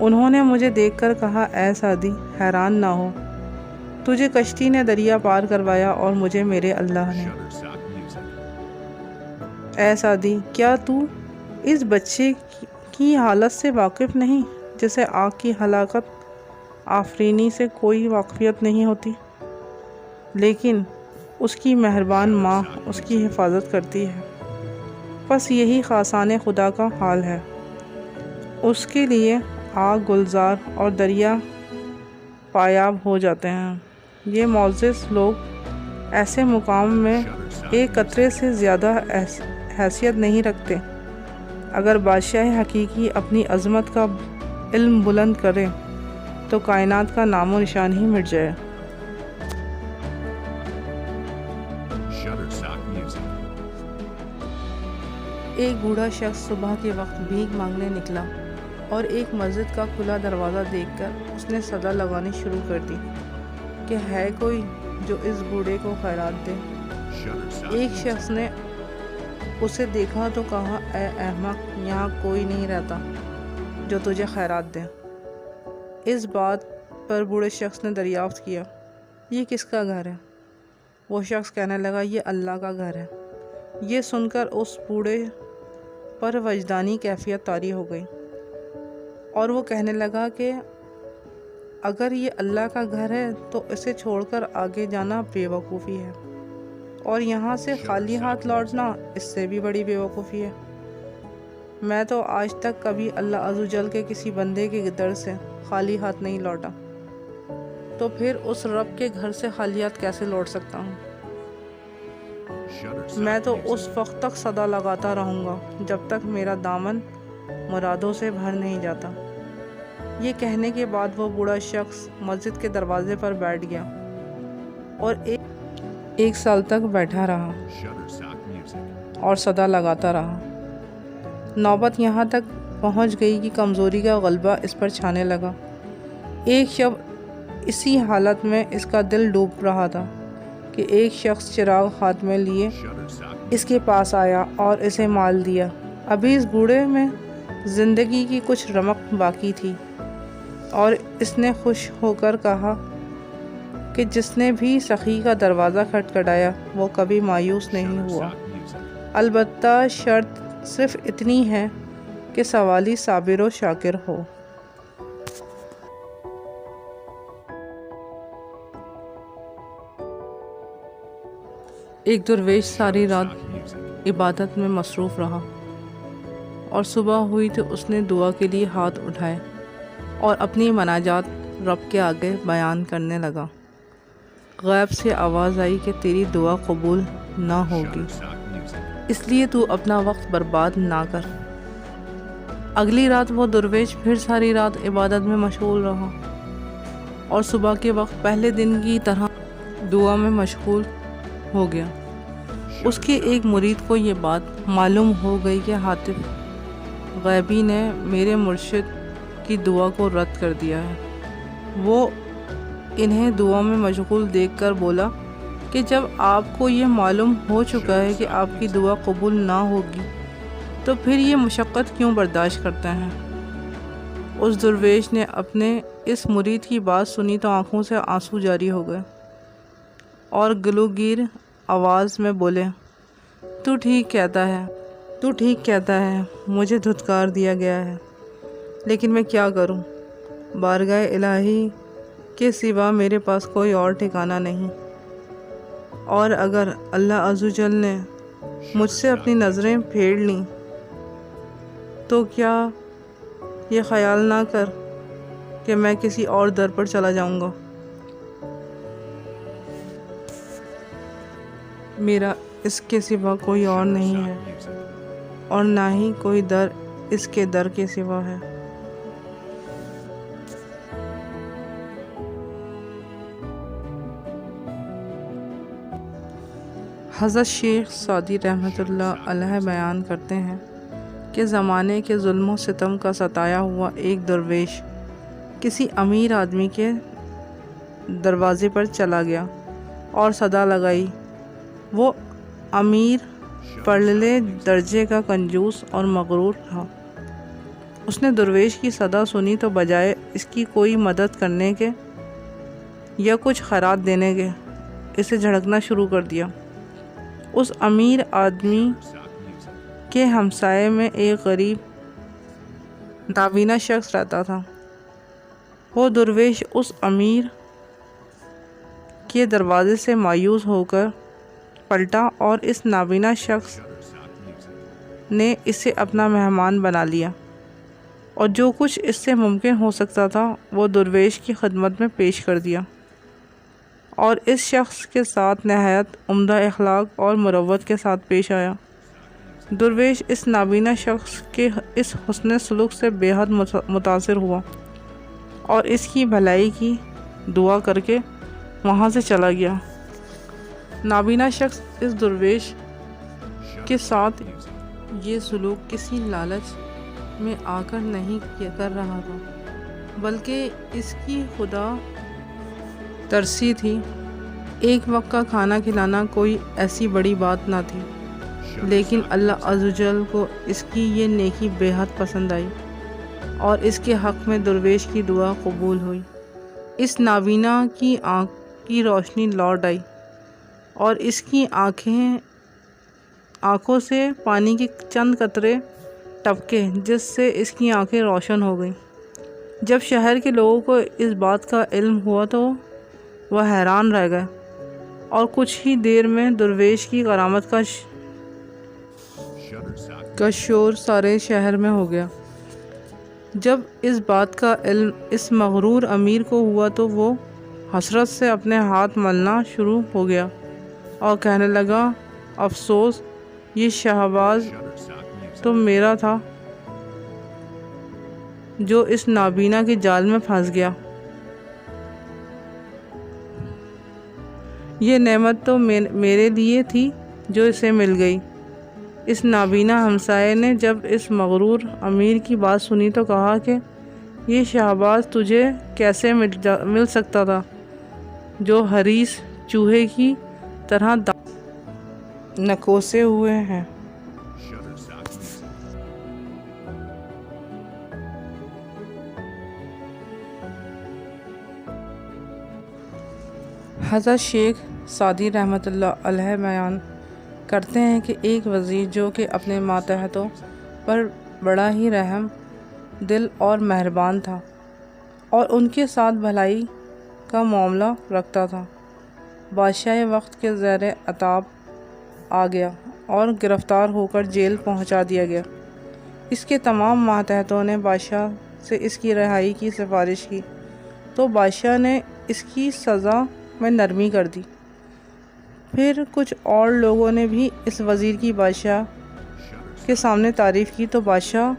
انہوں نے مجھے دیکھ کر کہا اے سعدی حیران نہ ہو، تجھے کشتی نے دریا پار کروایا اور مجھے میرے اللہ نے۔ اے سعدی کیا تو اس بچے کی حالت سے واقف نہیں جسے آگ کی ہلاکت آفرینی سے کوئی واقفیت نہیں ہوتی، لیکن اس کی مہربان ماں اس کی حفاظت کرتی ہے۔ بس یہی خاصان خدا کا حال ہے، اس کے لیے آگ گلزار اور دریا پایاب ہو جاتے ہیں۔ یہ معزز لوگ ایسے مقام میں ایک قطرے سے زیادہ حیثیت نہیں رکھتے۔ اگر بادشاہ حقیقی اپنی عظمت کا علم بلند کرے تو کائنات کا نام و نشان ہی مٹ جائے۔ ایک بوڑھا شخص صبح کے وقت بھیک مانگنے نکلا اور ایک مسجد کا کھلا دروازہ دیکھ کر اس نے صدا لگانی شروع کر دی کہ ہے کوئی جو اس بوڑھے کو خیرات دے۔ ایک شخص نے اسے دیکھا تو کہا اے احمق، یہاں کوئی نہیں رہتا جو تجھے خیرات دے۔ اس بات پر بوڑھے شخص نے دریافت کیا یہ کس کا گھر ہے؟ وہ شخص کہنے لگا یہ اللہ کا گھر ہے۔ یہ سن کر اس بوڑھے پر وجدانی کیفیت طاری ہو گئی اور وہ کہنے لگا کہ اگر یہ اللہ کا گھر ہے تو اسے چھوڑ کر آگے جانا بے وقوفی ہے، اور یہاں سے خالی ہاتھ لوٹنا اس سے بھی بڑی بے وقوفی ہے۔ میں تو آج تک کبھی اللہ عز و جل کے کسی بندے کے در سے خالی ہاتھ نہیں لوٹا، تو پھر اس رب کے گھر سے خالی ہاتھ کیسے لوٹ سکتا ہوں؟ میں تو اس وقت تک صدا لگاتا رہوں گا جب تک میرا دامن مرادوں سے بھر نہیں جاتا۔ یہ کہنے کے بعد وہ بوڑھا شخص مسجد کے دروازے پر بیٹھ گیا اور ایک سال تک بیٹھا رہا اور صدا لگاتا رہا۔ نوبت یہاں تک پہنچ گئی کہ کمزوری کا غلبہ اس پر چھانے لگا۔ ایک شب اسی حالت میں اس کا دل ڈوب رہا تھا کہ ایک شخص چراغ ہاتھ میں لیے اس کے پاس آیا اور اسے مال دیا۔ ابھی اس بوڑھے میں زندگی کی کچھ رمق باقی تھی اور اس نے خوش ہو کر کہا کہ جس نے بھی سخی کا دروازہ کھٹکھٹایا وہ کبھی مایوس نہیں ہوا، البتہ شرط صرف اتنی ہے کہ سوالی صابر و شاکر ہو۔ ایک درویش ساری رات عبادت میں مصروف رہا اور صبح ہوئی تو اس نے دعا کے لیے ہاتھ اٹھائے اور اپنی مناجات رب کے آگے بیان کرنے لگا۔ غیب سے آواز آئی کہ تیری دعا قبول نہ ہوگی، اس لیے تو اپنا وقت برباد نہ کر۔ اگلی رات وہ درویش پھر ساری رات عبادت میں مشغول رہا اور صبح کے وقت پہلے دن کی طرح دعا میں مشغول ہو گیا۔ اس کے ایک مرید کو یہ بات معلوم ہو گئی کہ حاتف غیبی نے میرے مرشد کی دعا کو رد کر دیا ہے۔ وہ انہیں دعا میں مشغول دیکھ کر بولا کہ جب آپ کو یہ معلوم ہو چکا ہے کہ آپ کی دعا قبول نہ ہوگی تو پھر یہ مشقت کیوں برداشت کرتے ہیں؟ اس درویش نے اپنے اس مرید کی بات سنی تو آنکھوں سے آنسو جاری ہو گئے اور گلوگیر آواز میں بولے تو ٹھیک کہتا ہے، مجھے دھتکار دیا گیا ہے، لیکن میں کیا کروں؟ بارگاہ الہی کے سوا میرے پاس کوئی اور ٹھکانہ نہیں، اور اگر اللہ عز و جل نے مجھ سے اپنی نظریں پھیر لیں تو کیا یہ خیال نہ کر کہ میں کسی اور در پر چلا جاؤں گا۔ میرا اس کے سوا کوئی اور نہیں ہے اور نہ ہی کوئی در اس کے در کے سوا ہے۔ حضرت شیخ سعدی رحمۃ اللہ علیہ بیان کرتے ہیں کہ زمانے کے ظلم و ستم کا ستایا ہوا ایک درویش کسی امیر آدمی کے دروازے پر چلا گیا اور صدا لگائی۔ وہ امیر پرلے درجے کا کنجوس اور مغرور تھا۔ اس نے درویش کی صدا سنی تو بجائے اس کی کوئی مدد کرنے کے یا کچھ خیرات دینے کے اسے جھڑکنا شروع کر دیا۔ اس امیر آدمی کے ہمسائے میں ایک غریب نابینا شخص رہتا تھا۔ وہ درویش اس امیر کے دروازے سے مایوس ہو کر پلٹا اور اس نابینا شخص نے اسے اپنا مہمان بنا لیا اور جو کچھ اس سے ممکن ہو سکتا تھا وہ درویش کی خدمت میں پیش کر دیا، اور اس شخص کے ساتھ نہایت عمدہ اخلاق اور مروت کے ساتھ پیش آیا۔ درویش اس نابینا شخص کے اس حسن سلوک سے بے حد متاثر ہوا اور اس کی بھلائی کی دعا کر کے وہاں سے چلا گیا۔ نابینا شخص اس درویش کے ساتھ یہ سلوک کسی لالچ میں آ کر نہیں کر رہا تھا، بلکہ اس کی خدا ترسی تھی۔ ایک وقت کا کھانا کھلانا کوئی ایسی بڑی بات نہ تھی، لیکن اللہ عز و جل کو اس کی یہ نیکی بے حد پسند آئی اور اس کے حق میں درویش کی دعا قبول ہوئی۔ اس نابینا کی آنکھ کی روشنی لوٹ آئی اور اس کی آنکھوں سے پانی کے چند قطرے ٹپکے، جس سے اس کی آنکھیں روشن ہو گئیں۔ جب شہر کے لوگوں کو اس بات کا علم ہوا تو وہ حیران رہ گئے اور کچھ ہی دیر میں درویش کی کرامت کا شور سارے شہر میں ہو گیا۔ جب اس بات کا علم اس مغرور امیر کو ہوا تو وہ حسرت سے اپنے ہاتھ ملنا شروع ہو گیا اور کہنے لگا، افسوس، یہ شہباز تو میرا تھا جو اس نابینا کے جال میں پھنس گیا۔ یہ نعمت تو میرے لیے تھی جو اسے مل گئی۔ اس نابینا ہمسائے نے جب اس مغرور امیر کی بات سنی تو کہا کہ یہ شہباز تجھے کیسے مل سکتا تھا جو حریص چوہے کی طرح نکوسے ہوئے ہیں۔ حضرت شیخ سعدی رحمۃ اللہ علیہ بیان کرتے ہیں کہ ایک وزیر جو کہ اپنے ماتحتوں پر بڑا ہی رحم دل اور مہربان تھا اور ان کے ساتھ بھلائی کا معاملہ رکھتا تھا، بادشاہ وقت کے زیر عتاب آ گیا اور گرفتار ہو کر جیل پہنچا دیا گیا۔ اس کے تمام ماتحتوں نے بادشاہ سے اس کی رہائی کی سفارش کی تو بادشاہ نے اس کی سزا میں نرمی کر دی۔ پھر کچھ اور لوگوں نے بھی اس وزیر کی بادشاہ کے سامنے تعریف کی تو بادشاہ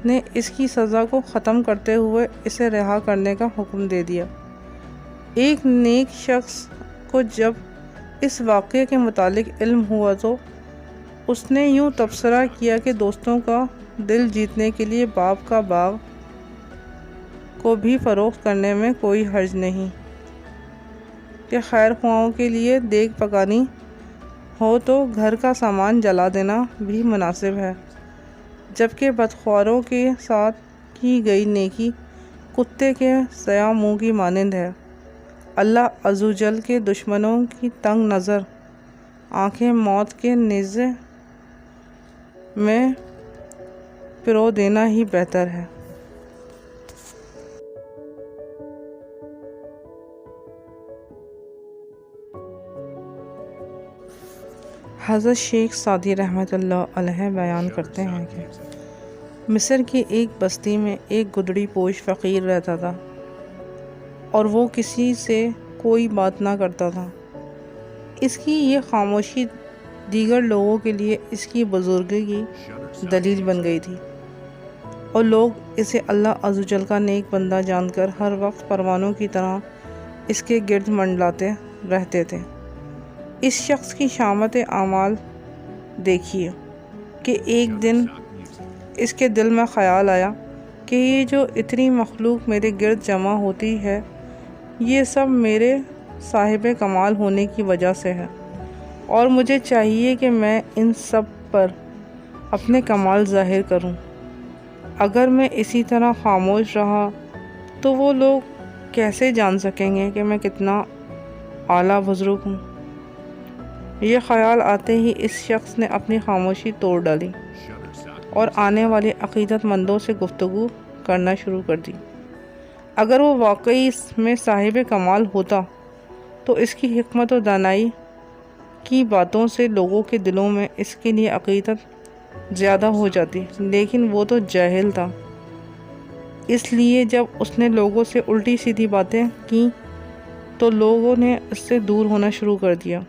نے اس کی سزا کو ختم کرتے ہوئے اسے رہا کرنے کا حکم دے دیا۔ ایک نیک شخص کو جب اس واقعے کے متعلق علم ہوا تو اس نے یوں تبصرہ کیا کہ دوستوں کا دل جیتنے کے لیے باپ کا باغ کو بھی فروخت کرنے میں کوئی حرج نہیں، کہ خیر خواہوں کے لیے دیگ پکانی ہو تو گھر کا سامان جلا دینا بھی مناسب ہے، جبکہ بدخواہوں کے ساتھ کی گئی نیکی کتے کے سیاہ منہ کی مانند ہے۔ اللہ عز و جل کے دشمنوں کی تنگ نظر آنکھیں موت کے نیزے میں پرو دینا ہی بہتر ہے۔ حضرت شیخ سعدی رحمۃ اللہ علیہ بیان کرتے ہیں کہ مصر کی ایک بستی میں ایک گدڑی پوش فقیر رہتا تھا اور وہ کسی سے کوئی بات نہ کرتا تھا۔ اس کی یہ خاموشی دیگر لوگوں کے لیے اس کی بزرگی کی دلیل بن گئی تھی اور لوگ اسے اللہ عز و جل کا نیک بندہ جان کر ہر وقت پروانوں کی طرح اس کے گرد منڈلاتے رہتے تھے۔ اس شخص کی شامت اعمال دیکھیے کہ ایک دن اس کے دل میں خیال آیا کہ یہ جو اتنی مخلوق میرے گرد جمع ہوتی ہے یہ سب میرے صاحب کمال ہونے کی وجہ سے ہے اور مجھے چاہیے کہ میں ان سب پر اپنے کمال ظاہر کروں۔ اگر میں اسی طرح خاموش رہا تو وہ لوگ کیسے جان سکیں گے کہ میں کتنا اعلیٰ بزرگ ہوں؟ یہ خیال آتے ہی اس شخص نے اپنی خاموشی توڑ ڈالی اور آنے والے عقیدت مندوں سے گفتگو کرنا شروع کر دی۔ اگر وہ واقعی اس میں صاحب کمال ہوتا تو اس کی حکمت و دانائی کی باتوں سے لوگوں کے دلوں میں اس کے لیے عقیدت زیادہ ہو جاتی، لیکن وہ تو جاہل تھا۔ اس لیے جب اس نے لوگوں سے الٹی سیدھی باتیں کیں تو لوگوں نے اس سے دور ہونا شروع کر دیا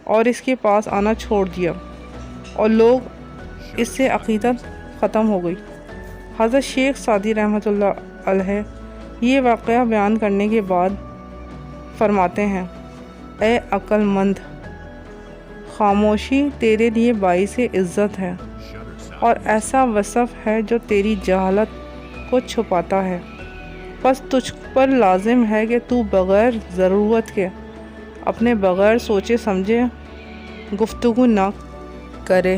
اور اس کے پاس آنا چھوڑ دیا، اور لوگ اس سے عقیدت ختم ہو گئی۔ حضرت شیخ سعدی رحمۃ اللہ علیہ یہ واقعہ بیان کرنے کے بعد فرماتے ہیں، اے عقل مند، خاموشی تیرے لیے باعث عزت ہے اور ایسا وصف ہے جو تیری جہالت کو چھپاتا ہے۔ پس تجھ پر لازم ہے کہ تو بغیر ضرورت کے، اپنے بغیر سوچے سمجھے گفتگو نہ کرے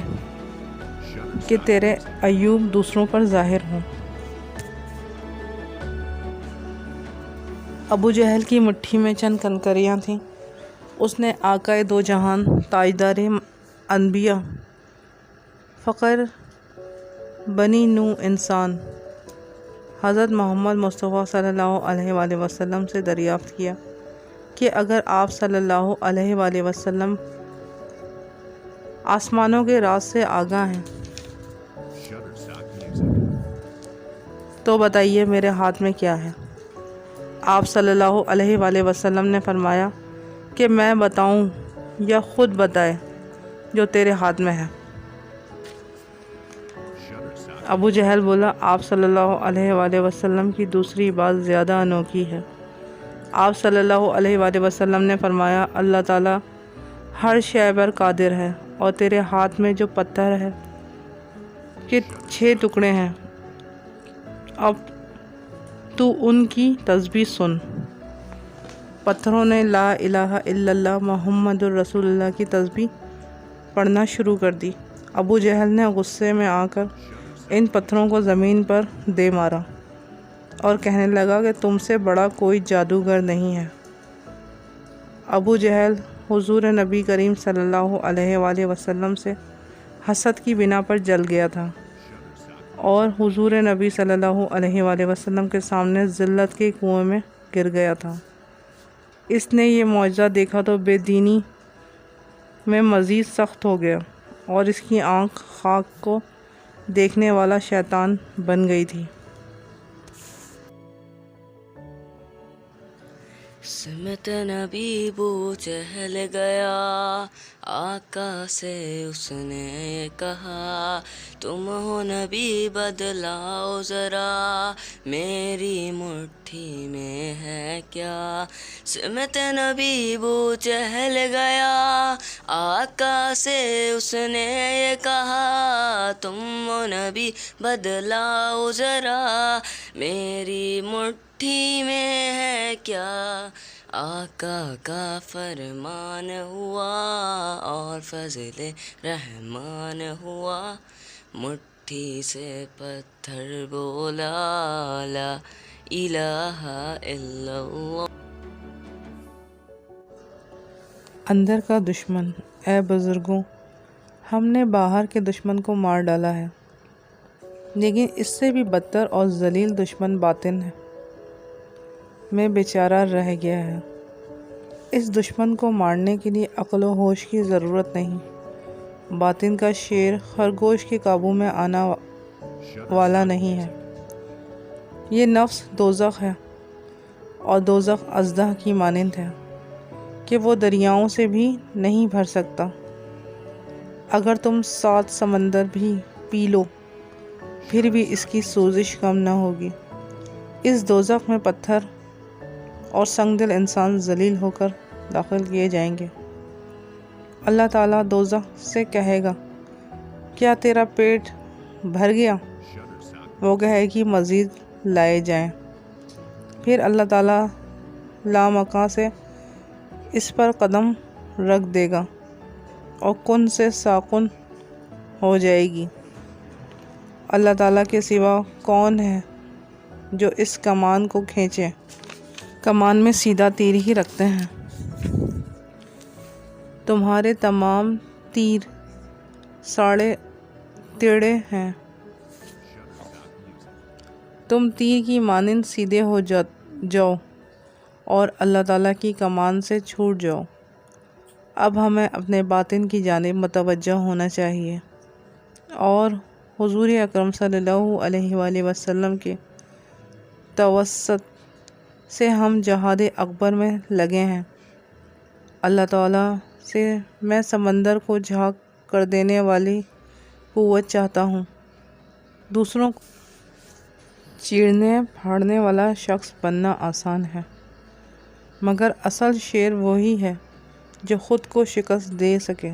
کہ تیرے عیوب دوسروں پر ظاہر ہوں۔ ابو جہل کی مٹھی میں چند کنکریاں تھیں۔ اس نے آقائے دو جہان، تاجدار انبیاء، فخر بنی نو انسان حضرت محمد مصطفیٰ صلی اللہ علیہ وآلہ وسلم سے دریافت کیا کہ اگر آپ صلی اللہ علیہ وآلہ وسلم آسمانوں کے راز سے آگاہ ہیں تو بتائیے میرے ہاتھ میں کیا ہے؟ آپ صلی اللہ علیہ وآلہ وسلم نے فرمایا کہ میں بتاؤں یا خود بتائے جو تیرے ہاتھ میں ہے؟ ابو جہل بولا، آپ صلی اللہ علیہ وآلہ وسلم کی دوسری بات زیادہ انوکھی ہے۔ آپ صلی اللہ علیہ وآلہ وسلم نے فرمایا، اللہ تعالیٰ ہر شے پر قادر ہے، اور تیرے ہاتھ میں جو پتھر ہے کہ 6 ٹکڑے ہیں، اب تو ان کی تسبیح سن۔ پتھروں نے لا الہ الا اللہ محمد الرسول اللہ کی تسبیح پڑھنا شروع کر دی۔ ابو جہل نے غصے میں آ کر ان پتھروں کو زمین پر دے مارا اور کہنے لگا کہ تم سے بڑا کوئی جادوگر نہیں ہے۔ ابو جہل حضور نبی کریم صلی اللہ علیہ وآلہ وسلم سے حسد کی بنا پر جل گیا تھا اور حضور نبی صلی اللہ علیہ وآلہ وسلم کے سامنے ذلت کے کنویں میں گر گیا تھا۔ اس نے یہ معجزہ دیکھا تو بے دینی میں مزید سخت ہو گیا اور اس کی آنکھ خاک کو دیکھنے والا شیطان بن گئی تھی۔ سمت نبی بو چہل گیا، آقا سے اس نے کہا، تم ہو نبی بدلاؤ ذرا، میری مٹھی میں ہے کیا؟ سمت نبی بو چہل گیا، آقا سے اس نے یہ کہا، تم ہو نبی بدلاؤ ذرا، میری مٹھی میں ہے کیا؟ آقا کا فرمان ہوا اور فضل رحمان ہوا، مٹھی سے پتھر بولا لا الہ الا اللہ۔ اندر کا دشمن، اے بزرگوں، ہم نے باہر کے دشمن کو مار ڈالا ہے، لیکن اس سے بھی بدتر اور ذلیل دشمن باطن میں بیچارہ رہ گیا ہے۔ اس دشمن کو مارنے کے لیے عقل و ہوش کی ضرورت نہیں۔ باطن کا شیر خرگوش کے قابو میں آنا والا نہیں ہے۔ یہ نفس دوزخ ہے، اور دوزخ اژدہا کی مانند ہے کہ وہ دریاؤں سے بھی نہیں بھر سکتا۔ اگر تم 7 سمندر بھی پی لو پھر بھی اس کی سوزش کم نہ ہوگی۔ اس دوزخ میں پتھر اور سنگ دل انسان ذلیل ہو کر داخل کیے جائیں گے۔ اللہ تعالیٰ دوزخ سے کہے گا، کیا تیرا پیٹ بھر گیا؟ وہ کہے گی مزید لائے جائیں۔ پھر اللہ تعالیٰ لامکاں سے اس پر قدم رکھ دے گا اور کن سے ساکن ہو جائے گی۔ اللہ تعالیٰ کے سوا کون ہے جو اس کمان کو کھینچے؟ کمان میں سیدھا تیر ہی رکھتے ہیں۔ تمہارے تمام تیر ساڑھے ٹیڑھے ہیں، تم تیر کی مانند سیدھے ہو جاؤ اور اللہ تعالیٰ کی کمان سے چھوٹ جاؤ۔ اب ہمیں اپنے باطن کی جانب متوجہ ہونا چاہیے اور حضور اکرم صلی اللہ علیہ وآلہ وسلم کے توسط سے ہم جہاد اکبر میں لگے ہیں۔ اللہ تعالیٰ سے میں سمندر کو جھاگ کر دینے والی قوت چاہتا ہوں۔ دوسروں کو چیرنے پھاڑنے والا شخص بننا آسان ہے، مگر اصل شیر وہی ہے جو خود کو شکست دے سکے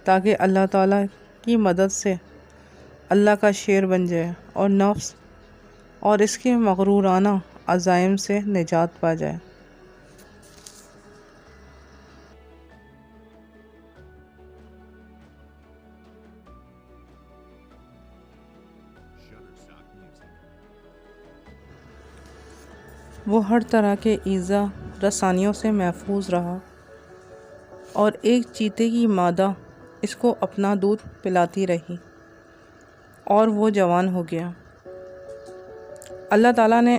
تاکہ اللہ تعالیٰ کی مدد سے اللہ کا شیر بن جائے اور نفس اور اس کے مغرورانہ عزائم سے نجات پا جائے۔ وہ ہر طرح کے ایذا رسانیوں سے محفوظ رہا اور ایک چیتے کی مادہ اس کو اپنا دودھ پلاتی رہی اور وہ جوان ہو گیا۔ اللہ تعالیٰ نے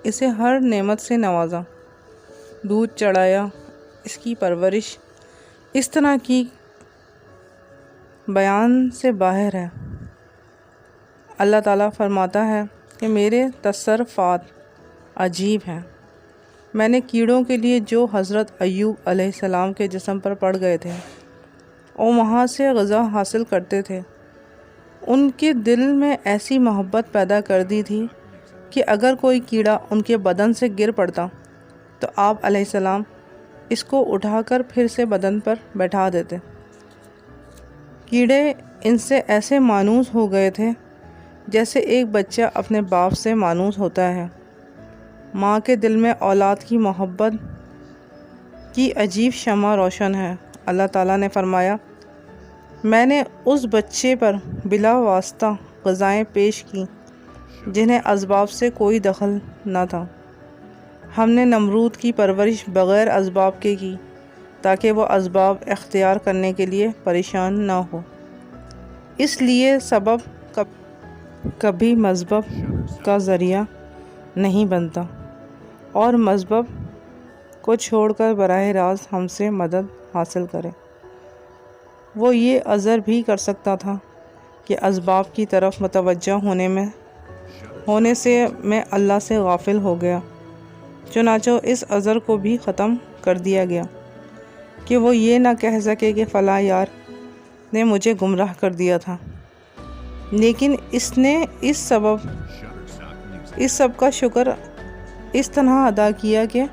اسے ہر نعمت سے نوازا، دودھ چڑھایا، اس کی پرورش اس طرح کی بیان سے باہر ہے۔ اللہ تعالیٰ فرماتا ہے کہ میرے تصرفات عجیب ہیں۔ میں نے کیڑوں کے لیے جو حضرت ایوب علیہ السلام کے جسم پر پڑ گئے تھے اور وہاں سے غذا حاصل کرتے تھے، ان کے دل میں ایسی محبت پیدا کر دی تھی کہ اگر کوئی کیڑا ان کے بدن سے گر پڑتا تو آپ علیہ السلام اس کو اٹھا کر پھر سے بدن پر بیٹھا دیتے۔ کیڑے ان سے ایسے مانوس ہو گئے تھے جیسے ایک بچہ اپنے باپ سے مانوس ہوتا ہے۔ ماں کے دل میں اولاد کی محبت کی عجیب شمع روشن ہے۔ اللہ تعالیٰ نے فرمایا، میں نے اس بچے پر بلا واسطہ غذائیں پیش کی جنہیں اسباب سے کوئی دخل نہ تھا۔ ہم نے نمرود کی پرورش بغیر اسباب کے کی تاکہ وہ اسباب اختیار کرنے کے لیے پریشان نہ ہو۔ اس لیے سبب کبھی مسبب کا ذریعہ نہیں بنتا اور مسبب کو چھوڑ کر براہ راست ہم سے مدد حاصل کرے۔ وہ یہ عذر بھی کر سکتا تھا کہ اسباب کی طرف متوجہ ہونے سے میں اللہ سے غافل ہو گیا، چنانچہ اس عذر کو بھی ختم کر دیا گیا کہ وہ یہ نہ کہہ سکے کہ فلاں یار نے مجھے گمراہ کر دیا تھا، لیکن اس نے اس سب کا شکر اس طرح ادا کیا کہ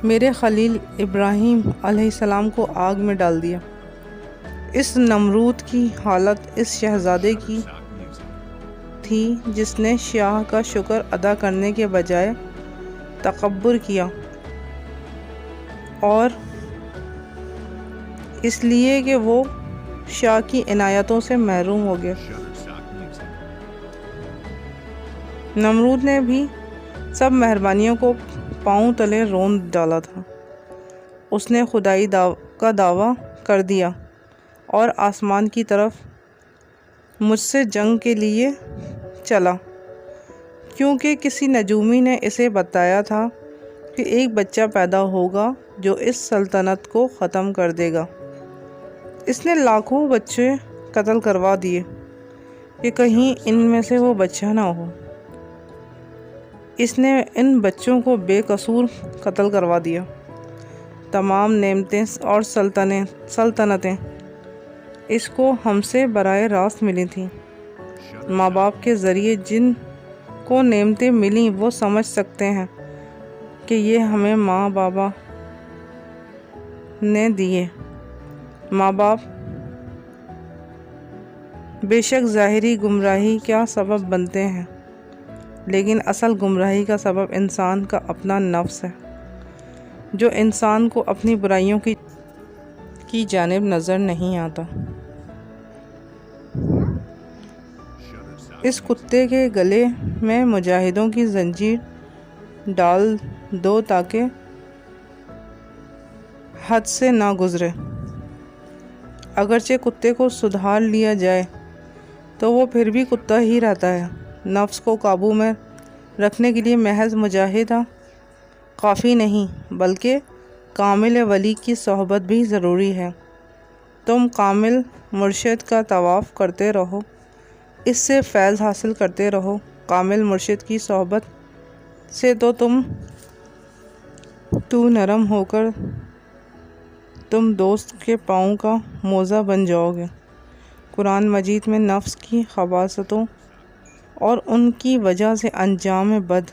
میرے خلیل ابراہیم علیہ السلام کو آگ میں ڈال دیا۔ اس نمرود کی حالت اس شہزادے کی تھی جس نے شاہ کا شکر ادا کرنے کے بجائے تکبر کیا، اور اس لیے کہ وہ شاہ کی عنایتوں سے محروم ہو گیا۔ نمرود نے بھی سب مہربانیوں کو پاؤں تلے رون ڈالا تھا۔ اس نے خدائی کا دعویٰ کر دیا اور آسمان کی طرف مجھ سے جنگ کے لیے چلا، کیونکہ کسی نجومی نے اسے بتایا تھا کہ ایک بچہ پیدا ہوگا جو اس سلطنت کو ختم کر دے گا۔ اس نے لاکھوں بچے قتل کروا دیے کہ کہیں ان میں سے وہ بچہ نہ ہو۔ اس نے ان بچوں کو بے قصور قتل کروا دیا۔ تمام نعمتیں اور سلطنتیں اس کو ہم سے براہ راست ملی تھیں۔ ماں باپ کے ذریعے جن کو نعمتیں ملیں وہ سمجھ سکتے ہیں کہ یہ ہمیں ماں بابا نے دیے۔ ماں باپ بے شک ظاہری گمراہی کا سبب بنتے ہیں، لیکن اصل گمراہی کا سبب انسان کا اپنا نفس ہے، جو انسان کو اپنی برائیوں کی جانب نظر نہیں آتا۔ اس کتے کے گلے میں مجاہدوں کی زنجیر ڈال دو تاکہ حد سے نہ گزرے۔ اگرچہ کتے کو سدھار لیا جائے تو وہ پھر بھی کتا ہی رہتا ہے۔ نفس کو قابو میں رکھنے کے لیے محض مجاہدہ کافی نہیں بلکہ کامل ولی کی صحبت بھی ضروری ہے۔ تم کامل مرشد کا طواف کرتے رہو، اس سے فیض حاصل کرتے رہو۔ کامل مرشد کی صحبت سے تو نرم ہو کر تم دوست کے پاؤں کا موزہ بن جاؤ گے۔ قرآن مجید میں نفس کی خباثتوں اور ان کی وجہ سے انجام بد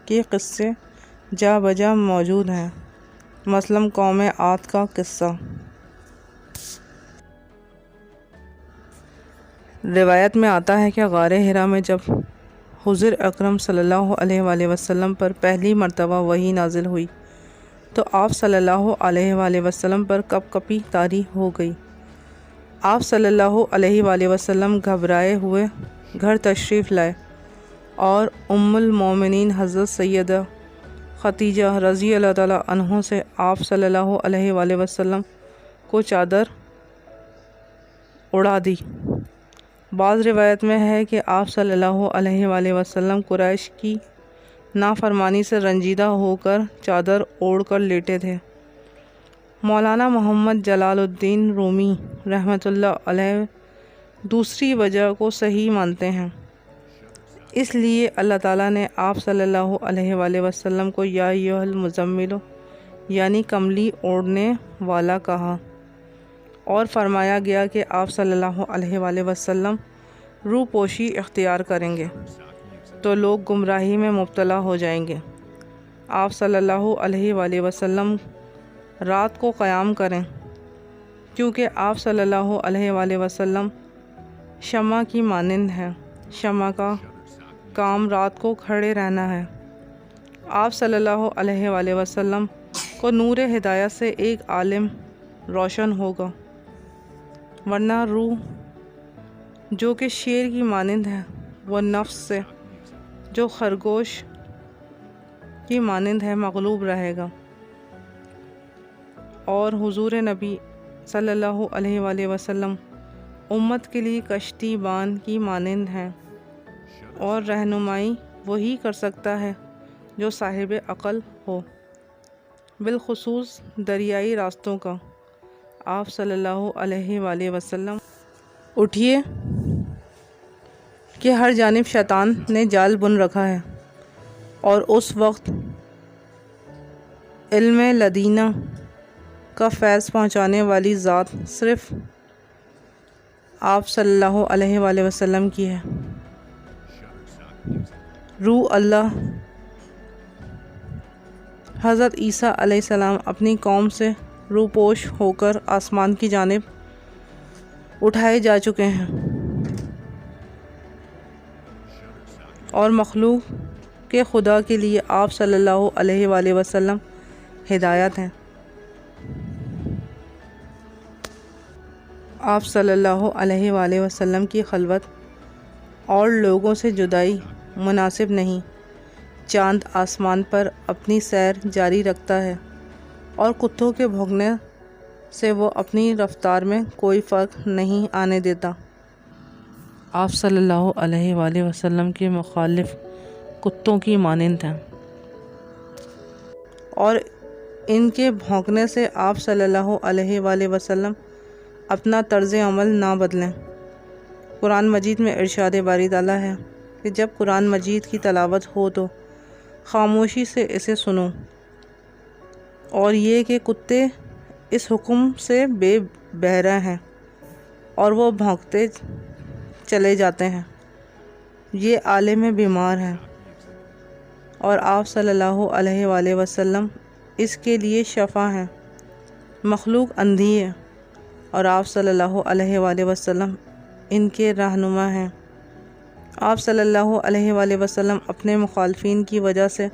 کے قصے جا بجا موجود ہیں، مثلاً قوم عاد کا قصہ۔ روایت میں آتا ہے کہ غار حرا میں جب حضور اکرم صلی اللہ علیہ وآلہ وسلم پر پہلی مرتبہ وحی نازل ہوئی تو آپ صلی اللہ علیہ وآلہ وسلم پر کپ کپی طاری ہو گئی۔ آپ صلی اللہ علیہ وآلہ وسلم گھبرائے ہوئے گھر تشریف لائے اور ام المومنین حضرت سیدہ خدیجہ رضی اللہ تعالیٰ عنہ سے آپ صلی اللہ علیہ وآلہ وسلم کو چادر اڑا دی۔ بعض روایت میں ہے کہ آپ صلی اللہ علیہ وآلہ وسلم قریش کی نافرمانی سے رنجیدہ ہو کر چادر اوڑھ کر لیٹے تھے۔ مولانا محمد جلال الدین رومی رحمۃ اللہ علیہ دوسری وجہ کو صحیح مانتے ہیں۔ اس لیے اللہ تعالیٰ نے آپ صلی اللہ علیہ وآلہ وسلم کو یا ایھا المزمل یعنی کملی اوڑھنے والا کہا، اور فرمایا گیا کہ آپ صلی اللہ علیہ وآلہ وسلم روح پوشی اختیار کریں گے تو لوگ گمراہی میں مبتلا ہو جائیں گے۔ آپ صلی اللہ علیہ وآلہ وسلم رات کو قیام کریں، کیونکہ آپ صلی اللہ علیہ وآلہ وسلم شمع کی مانند ہیں۔ شمع کا کام رات کو کھڑے رہنا ہے۔ آپ صلی اللہ علیہ وآلہ وسلم کو نور ہدایت سے ایک عالم روشن ہوگا، ورنہ روح جو کہ شیر کی مانند ہے وہ نفس سے جو خرگوش کی مانند ہے مغلوب رہے گا، اور حضور نبی صلی اللہ علیہ وآلہ وسلم امت کے لیے کشتی بان کی مانند ہیں، اور رہنمائی وہی کر سکتا ہے جو صاحب عقل ہو، بالخصوص دریائی راستوں کا۔ آپ صلی اللہ علیہ وآلہ وسلم اٹھیے کہ ہر جانب شیطان نے جال بن رکھا ہے، اور اس وقت علم لدینہ کا فیض پہنچانے والی ذات صرف آپ صلی اللہ علیہ وآلہ وسلم کی ہے۔ روح اللہ حضرت عیسیٰ علیہ السلام اپنی قوم سے روح پوش ہو کر آسمان کی جانب اٹھائے جا چکے ہیں، اور مخلوق کے خدا کے لیے آپ صلی اللہ علیہ وآلہ وسلم ہدایت ہیں۔ آپ صلی اللہ علیہ وآلہ وسلم کی خلوت اور لوگوں سے جدائی مناسب نہیں۔ چاند آسمان پر اپنی سیر جاری رکھتا ہے، اور کتوں کے بھونکنے سے وہ اپنی رفتار میں کوئی فرق نہیں آنے دیتا۔ آپ صلی اللہ علیہ وآلہ وسلم کے مخالف کتوں کی مانند ہیں، اور ان کے بھونکنے سے آپ صلی اللہ علیہ وآلہ وسلم اپنا طرز عمل نہ بدلیں۔ قرآن مجید میں ارشاد باری تعالیٰ ہے کہ جب قرآن مجید کی تلاوت ہو تو خاموشی سے اسے سنو، اور یہ کہ کتے اس حکم سے بے بہرہ ہیں اور وہ بھونکتے چلے جاتے ہیں، یہ عالم بیمار ہیں، اور آپ صلی اللہ علیہ وآلہ وسلم اس کے لیے شفا ہیں۔ مخلوق اندھی ہے، اور آپ صلی اللہ علیہ وآلہ وسلم ان کے رہنما ہیں۔ آپ صلی اللہ علیہ وآلہ وسلم اپنے مخالفین کی وجہ سے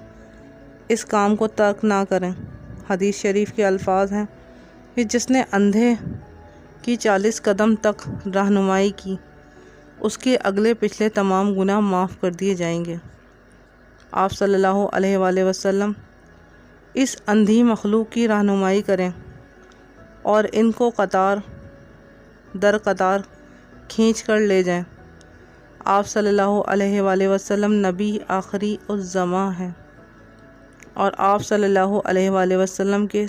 اس کام کو ترک نہ کریں۔ حدیث شریف کے الفاظ ہیں کہ جس نے اندھے کی 40 قدم تک رہنمائی کی اس کے اگلے پچھلے تمام گناہ معاف کر دیے جائیں گے۔ آپ صلی اللہ علیہ وآلہ وسلم اس اندھی مخلوق کی رہنمائی کریں اور ان کو قطار در قطار کھینچ کر لے جائیں۔ آپ صلی اللہ علیہ وآلہ وسلم نبی آخری الزماں ہیں اور آپ صلی اللہ علیہ وآلہ وسلم کے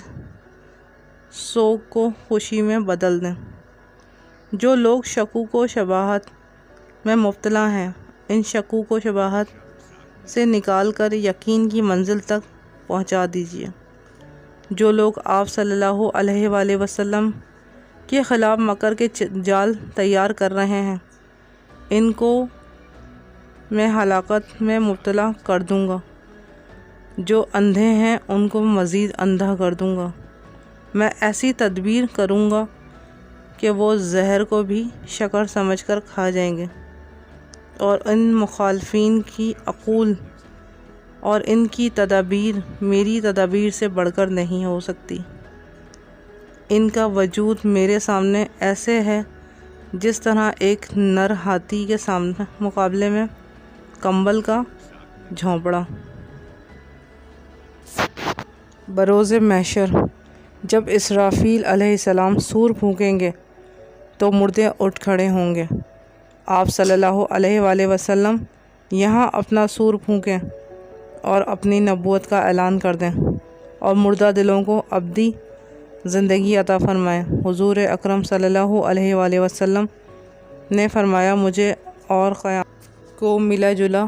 سوگ کو خوشی میں بدل دیں۔ جو لوگ شکوک و شبہات میں مبتلا ہیں، ان شکوک و شبہات سے نکال کر یقین کی منزل تک پہنچا دیجیے۔ جو لوگ آپ صلی اللہ علیہ وآلہ وسلم کے خلاف مکر کے جال تیار کر رہے ہیں، ان کو میں ہلاکت میں مبتلا کر دوں گا۔ جو اندھے ہیں ان کو مزید اندھا کر دوں گا۔ میں ایسی تدبیر کروں گا کہ وہ زہر کو بھی شکر سمجھ کر کھا جائیں گے، اور ان مخالفین کی عقول اور ان کی تدابیر میری تدابیر سے بڑھ کر نہیں ہو سکتی۔ ان کا وجود میرے سامنے ایسے ہے جس طرح ایک نر ہاتھی کے مقابلے میں کمبل کا جھونپڑا۔ بروز محشر جب اسرافیل علیہ السلام سور پھونکیں گے تو مردے اٹھ کھڑے ہوں گے۔ آپ صلی اللہ علیہ وآلہ وسلم یہاں اپنا سور پھونکیں اور اپنی نبوت کا اعلان کر دیں اور مردہ دلوں کو ابدی زندگی عطا فرمائیں۔ حضور اکرم صلی اللہ علیہ وآلہ وسلم نے فرمایا، مجھے اور قیامت کو ملا جلا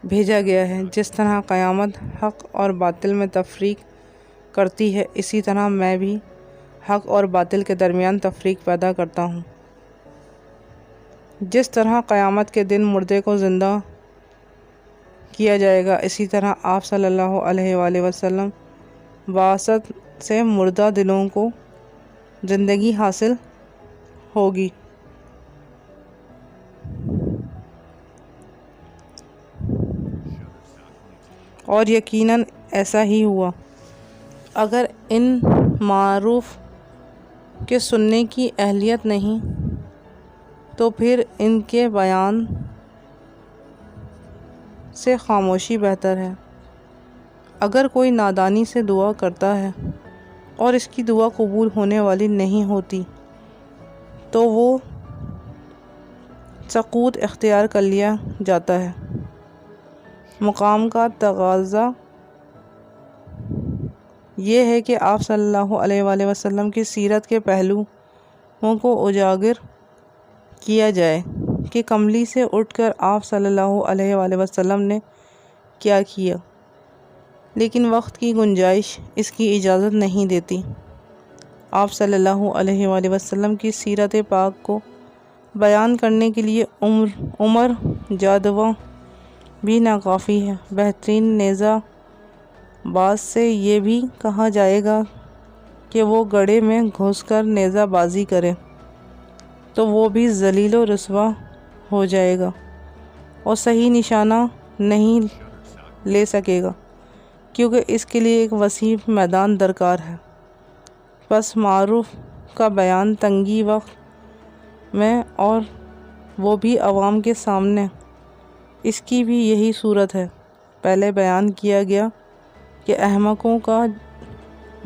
بھیجا گیا ہے۔ جس طرح قیامت حق اور باطل میں تفریق کرتی ہے، اسی طرح میں بھی حق اور باطل کے درمیان تفریق پیدا کرتا ہوں۔ جس طرح قیامت کے دن مردے کو زندہ کیا جائے گا، اسی طرح آپ صلی اللہ علیہ وآلہ وسلم بعثت سے مردہ دلوں کو زندگی حاصل ہوگی۔ اور یقیناً ایسا ہی ہوا۔ اگر ان معروف کے سننے کی اہلیت نہیں تو پھر ان کے بیان سے خاموشی بہتر ہے۔ اگر کوئی نادانی سے دعا کرتا ہے اور اس کی دعا قبول ہونے والی نہیں ہوتی تو وہ سقوط اختیار کر لیا جاتا ہے۔ مقام کا تقاضا یہ ہے کہ آپ صلی اللہ علیہ وآلہ وسلم کی سیرت کے پہلوؤں کو اجاگر کیا جائے کہ کملی سے اٹھ کر آپ صلی اللہ علیہ وآلہ وسلم نے کیا کیا، لیکن وقت کی گنجائش اس کی اجازت نہیں دیتی۔ آپ صلی اللہ علیہ وآلہ وسلم کی سیرت پاک کو بیان کرنے کے لیے عمر جادواں بھی ناکافی ہے۔ بہترین نیزہ باز سے یہ بھی کہا جائے گا کہ وہ گڑھے میں گھس کر نیزہ بازی کرے تو وہ بھی ذلیل و رسوا ہو جائے گا اور صحیح نشانہ نہیں لے سکے گا، کیونکہ اس کے لیے ایک وسیع میدان درکار ہے۔ بس معروف کا بیان تنگی وقت میں، اور وہ بھی عوام کے سامنے، اس کی بھی یہی صورت ہے۔ پہلے بیان کیا گیا کہ احمقوں کا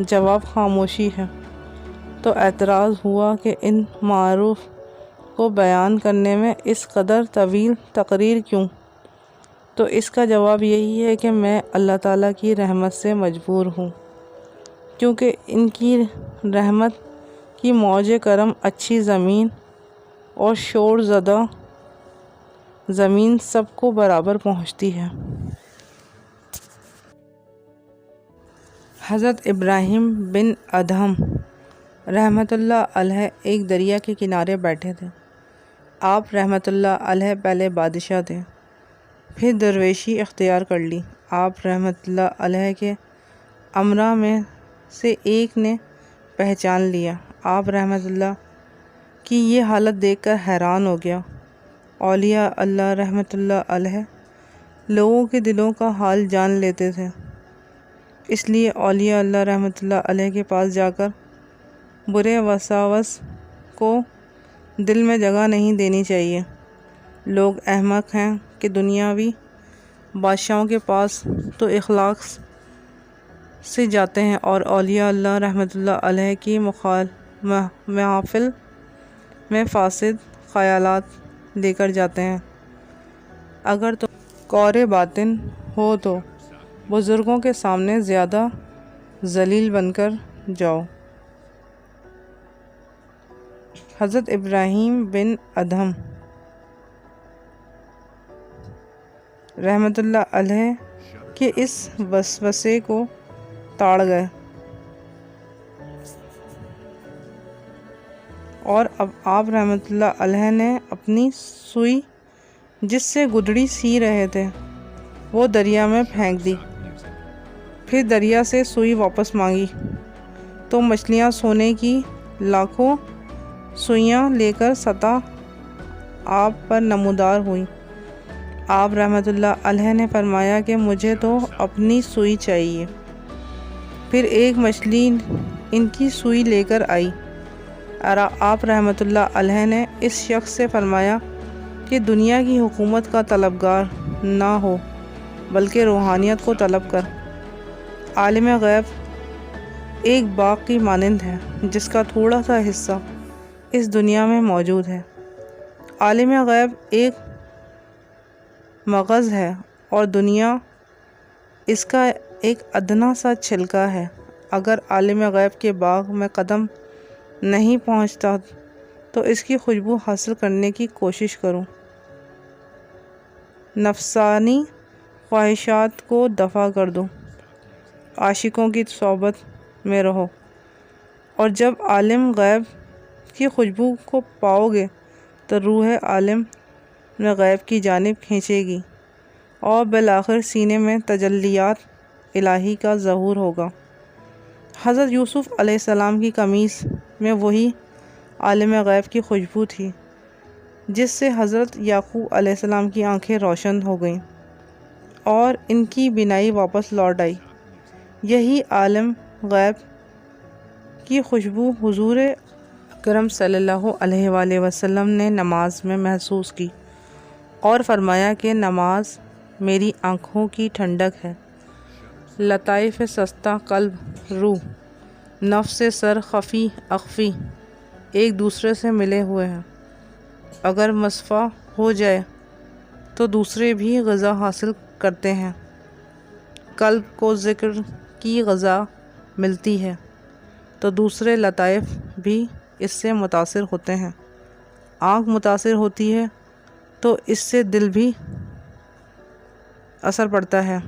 جواب خاموشی ہے، تو اعتراض ہوا کہ ان معروف کو بیان کرنے میں اس قدر طویل تقریر کیوں؟ تو اس کا جواب یہی ہے کہ میں اللہ تعالیٰ کی رحمت سے مجبور ہوں، کیونکہ ان کی رحمت کی موج کرم اچھی زمین اور شور زدہ زمین سب کو برابر پہنچتی ہے۔ حضرت ابراہیم بن ادہم رحمۃ اللہ علیہ ایک دریا کے کنارے بیٹھے تھے۔ آپ رحمۃ اللہ علیہ پہلے بادشاہ تھے، پھر درویشی اختیار کر لی۔ آپ رحمۃ اللہ علیہ کے امراء میں سے ایک نے پہچان لیا۔ آپ رحمۃ اللہ کی یہ حالت دیکھ کر حیران ہو گیا۔ اولیاء اللہ رحمۃ اللہ علیہ لوگوں کے دلوں کا حال جان لیتے تھے، اس لیے اولیاء اللہ رحمۃ اللہ علیہ کے پاس جا کر برے وساوس کو دل میں جگہ نہیں دینی چاہیے۔ لوگ احمق ہیں کہ دنیاوی بادشاہوں کے پاس تو اخلاق سے جاتے ہیں اور اولیاء اللہ رحمۃ اللہ علیہ کی محافل میں فاسد خیالات لے کر جاتے ہیں۔ اگر تم کور باطن ہو تو بزرگوں کے سامنے زیادہ ذلیل بن کر جاؤ۔ حضرت ابراہیم بن ادہم رحمۃ اللہ علیہ کے اس وسوسے کو تاڑ گئے اور اب آپ رحمۃ اللہ علیہ نے اپنی سوئی جس سے گدڑی سی رہے تھے وہ دریا میں پھینک دی۔ پھر دریا سے سوئی واپس مانگی تو مچھلیاں سونے کی لاکھوں سوئیاں لے کر سطح آب پر نمودار ہوئیں۔ آپ رحمۃ اللہ علیہ نے فرمایا کہ مجھے تو اپنی سوئی چاہیے۔ پھر ایک مچھلی ان کی سوئی لے کر آئی۔ آپ رحمۃ اللہ علیہ نے اس شخص سے فرمایا کہ دنیا کی حکومت کا طلبگار نہ ہو بلکہ روحانیت کو طلب کر۔ عالم غیب ایک باغ کی مانند ہے جس کا تھوڑا سا حصہ اس دنیا میں موجود ہے۔ عالم غیب ایک مغز ہے اور دنیا اس کا ایک ادنا سا چھلکا ہے۔ اگر عالم غیب کے باغ میں قدم نہیں پہنچتا تو اس کی خوشبو حاصل کرنے کی کوشش کروں۔ نفسانی خواہشات کو دفع کر دو، عاشقوں کی صحبت میں رہو، اور جب عالم غیب کی خوشبو کو پاؤ گے تو روح عالم میں غیب کی جانب کھینچے گی اور بالآخر سینے میں تجلیات الہی کا ظہور ہوگا۔ حضرت یوسف علیہ السلام کی قمیص میں وہی عالم غیب کی خوشبو تھی جس سے حضرت یعقوب علیہ السلام کی آنکھیں روشن ہو گئیں اور ان کی بینائی واپس لوٹ آئی۔ یہی عالم غیب کی خوشبو حضور اکرم صلی اللہ علیہ وآلہ وسلم نے نماز میں محسوس کی اور فرمایا کہ نماز میری آنکھوں کی ٹھنڈک ہے، لطائف سستہ قلب روح، نفس سر خفی اخفی ایک دوسرے سے ملے ہوئے ہیں۔ اگر مصفا ہو جائے تو دوسرے بھی غذا حاصل کرتے ہیں۔ قلب کو ذکر کی غذا ملتی ہے تو دوسرے لطائف بھی اس سے متاثر ہوتے ہیں۔ آنکھ متاثر ہوتی ہے تو اس سے دل بھی اثر پڑتا ہے،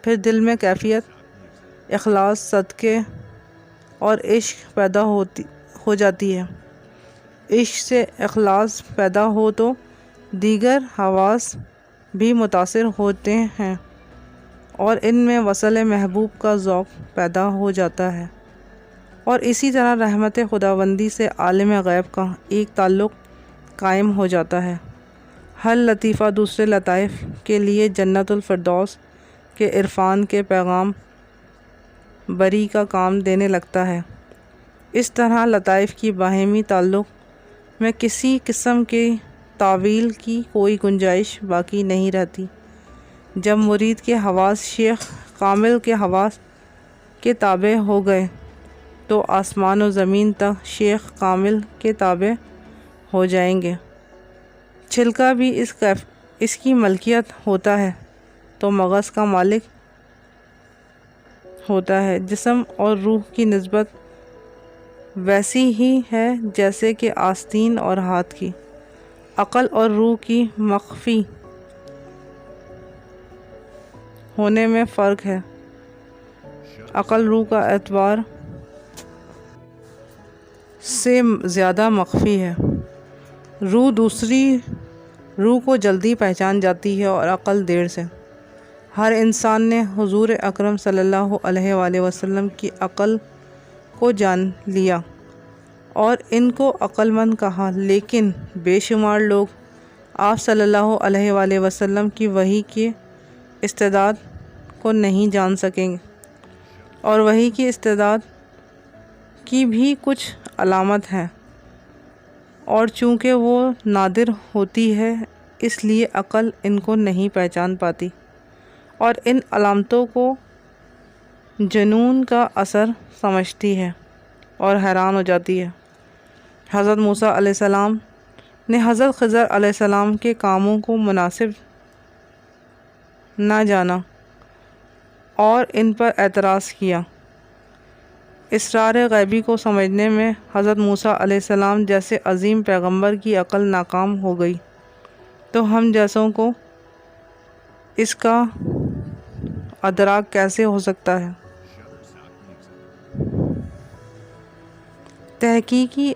پھر دل میں کیفیت اخلاص، صدقے اور عشق پیدا ہو جاتی ہے۔ عشق سے اخلاص پیدا ہو تو دیگر حواس بھی متاثر ہوتے ہیں اور ان میں وصل محبوب کا ذوق پیدا ہو جاتا ہے، اور اسی طرح رحمت خداوندی سے عالم غیب کا ایک تعلق قائم ہو جاتا ہے۔ ہر لطیفہ دوسرے لطائف کے لیے جنت الفردوس کے عرفان کے پیغام بری کا کام دینے لگتا ہے۔ اس طرح لطائف کی باہمی تعلق میں کسی قسم کے تعویل کی کوئی گنجائش باقی نہیں رہتی۔ جب مرید کے حواس شیخ کامل کے حواس کے تابع ہو گئے تو آسمان و زمین تک شیخ کامل کے تابع ہو جائیں گے۔ چھلکا بھی اس کی ملکیت ہوتا ہے تو مغز کا مالک ہوتا ہے۔ جسم اور روح کی نسبت ویسی ہی ہے جیسے کہ آستین اور ہاتھ کی۔ عقل اور روح کی مخفی ہونے میں فرق ہے۔ عقل روح کا اعتبار سے زیادہ مخفی ہے۔ روح دوسری روح کو جلدی پہچان جاتی ہے اور عقل دیر سے۔ ہر انسان نے حضور اکرم صلی اللہ علیہ وآلہ وسلم کی عقل کو جان لیا اور ان کو عقل مند کہا، لیکن بے شمار لوگ آپ صلی اللہ علیہ وآلہ وسلم کی وحی کے استعداد کو نہیں جان سکیں گے، اور وحی کی استعداد کی بھی کچھ علامت ہے، اور چونکہ وہ نادر ہوتی ہے اس لیے عقل ان کو نہیں پہچان پاتی اور ان علامتوں کو جنون کا اثر سمجھتی ہے اور حیران ہو جاتی ہے۔ حضرت موسیٰ علیہ السلام نے حضرت خضر علیہ السلام کے کاموں کو مناسب نہ جانا اور ان پر اعتراض کیا۔ اسرار غیبی کو سمجھنے میں حضرت موسیٰ علیہ السلام جیسے عظیم پیغمبر کی عقل ناکام ہو گئی، تو ہم جیسوں کو اس کا ادراک کیسے ہو سکتا ہے؟ تحقیقی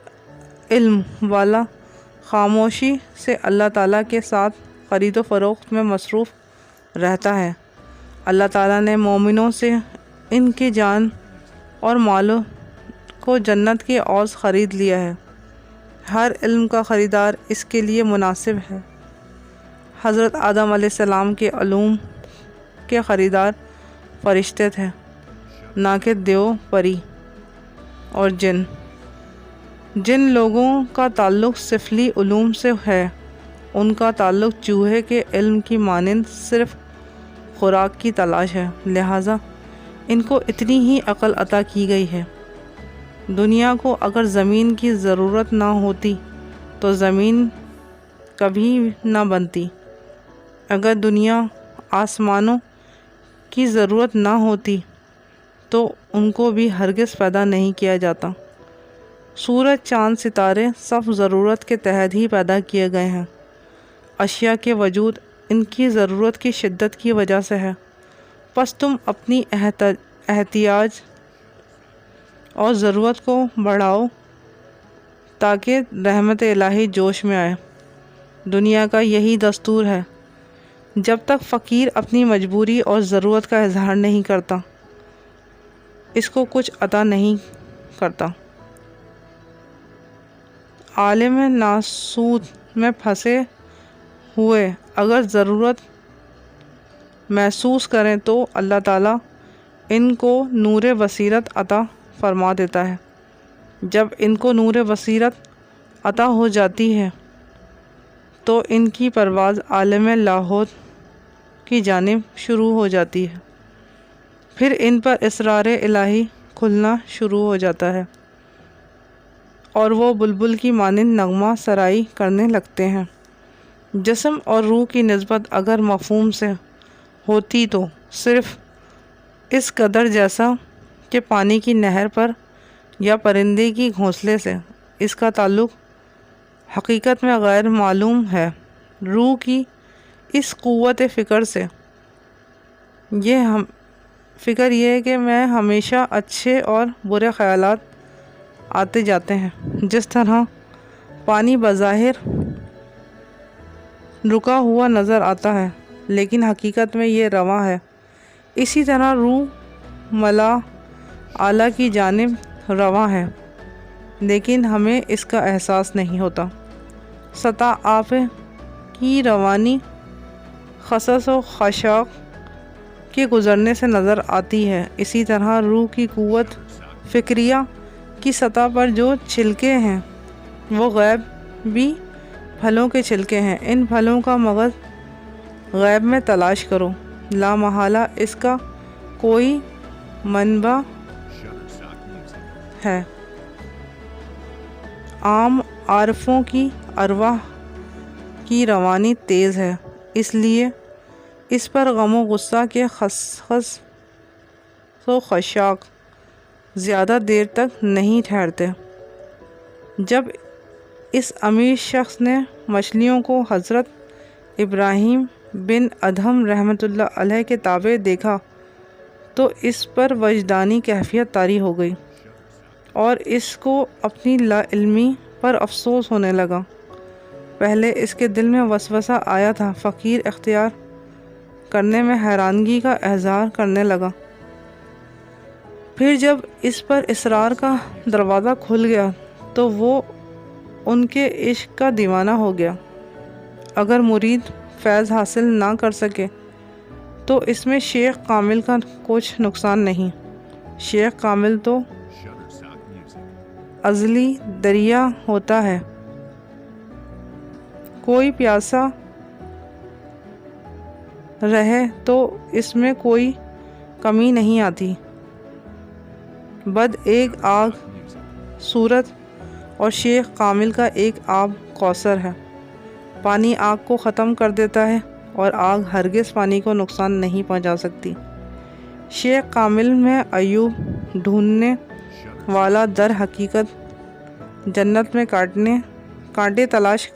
علم والا خاموشی سے اللہ تعالیٰ کے ساتھ خرید و فروخت میں مصروف رہتا ہے۔ اللہ تعالیٰ نے مومنوں سے ان کی جان اور مالوں کو جنت کے عوض خرید لیا ہے۔ ہر علم کا خریدار اس کے لیے مناسب ہے۔ حضرت آدم علیہ السلام کے علوم کے خریدار فرشتے تھے، نہ کہ دیو پری اور جن۔ جن لوگوں کا تعلق سفلی علوم سے ہے، ان کا تعلق چوہے کے علم کی مانند صرف خوراک کی تلاش ہے، لہٰذا ان کو اتنی ہی عقل عطا کی گئی ہے۔ دنیا کو اگر زمین کی ضرورت نہ ہوتی تو زمین کبھی نہ بنتی۔ اگر دنیا آسمانوں کی ضرورت نہ ہوتی تو ان کو بھی ہرگز پیدا نہیں کیا جاتا۔ سورج، چاند، ستارے سب ضرورت کے تحت ہی پیدا کیے گئے ہیں۔ اشیاء کے وجود ان کی ضرورت کی شدت کی وجہ سے ہے۔ پس تم اپنی احتیاج اور ضرورت کو بڑھاؤ تاکہ رحمت الہی جوش میں آئے۔ دنیا کا یہی دستور ہے، جب تک فقیر اپنی مجبوری اور ضرورت کا اظہار نہیں کرتا، اس کو کچھ عطا نہیں کرتا۔ عالم ناسود میں پھنسے ہوئے اگر ضرورت محسوس کریں تو اللہ تعالیٰ ان کو نور بصیرت عطا فرما دیتا ہے۔ جب ان کو نور بصیرت عطا ہو جاتی ہے تو ان کی پرواز عالم لاہوت کی جانب شروع ہو جاتی ہے، پھر ان پر اسرار الہی کھلنا شروع ہو جاتا ہے اور وہ بلبل کی مانند نغمہ سرائی کرنے لگتے ہیں۔ جسم اور روح کی نسبت اگر مفہوم سے ہوتی تو صرف اس قدر جیسا کہ پانی کی نہر پر یا پرندے کی گھونسلے سے۔ اس کا تعلق حقیقت میں غیر معلوم ہے۔ روح کی اس قوت فکر سے فکر یہ ہے کہ میں ہمیشہ اچھے اور برے خیالات آتے جاتے ہیں۔ جس طرح پانی بظاہر رکا ہوا نظر آتا ہے لیکن حقیقت میں یہ رواں ہے، اسی طرح روح ملا اعلیٰ کی جانب رواں ہے لیکن ہمیں اس کا احساس نہیں ہوتا۔ سطح آپ کی روانی خصص و خشاک کے گزرنے سے نظر آتی ہے، اسی طرح روح کی قوت فکریہ کی سطح پر جو چھلکے ہیں وہ غیبی پھلوں کے چھلکے ہیں۔ ان پھلوں کا مغز غیب میں تلاش کرو، لا محالہ اس کا کوئی منبع ہے۔ عام عارفوں کی ارواح کی روانی تیز ہے، اس لیے اس پر غم و غصہ کے خصخص و خشاک زیادہ دیر تک نہیں ٹھہرتے۔ جب اس امیر شخص نے مچھلیوں کو حضرت ابراہیم بن ادہم رحمۃ اللہ علیہ کے تابع دیکھا تو اس پر وجدانی کیفیت طاری ہو گئی اور اس کو اپنی لا علمی پر افسوس ہونے لگا۔ پہلے اس کے دل میں وسوسہ آیا تھا، فقیر اختیار کرنے میں حیرانگی کا اظہار کرنے لگا۔ پھر جب اس پر اصرار کا دروازہ کھل گیا تو وہ ان کے عشق کا دیوانہ ہو گیا۔ اگر مرید فیض حاصل نہ کر سکے تو اس میں شیخ کامل کا کچھ نقصان نہیں۔ شیخ کامل تو ازلی دریا ہوتا ہے، کوئی پیاسا رہے تو اس میں کوئی کمی نہیں آتی۔ بد ایک آگ صورت اور شیخ کامل کا ایک آب کوثر ہے۔ پانی آگ کو ختم کر دیتا ہے اور آگ ہرگز پانی کو نقصان نہیں پہنچا سکتی۔ شیخ کامل میں ایوب ڈھونڈنے والا در حقیقت جنت میں کانٹے تلاش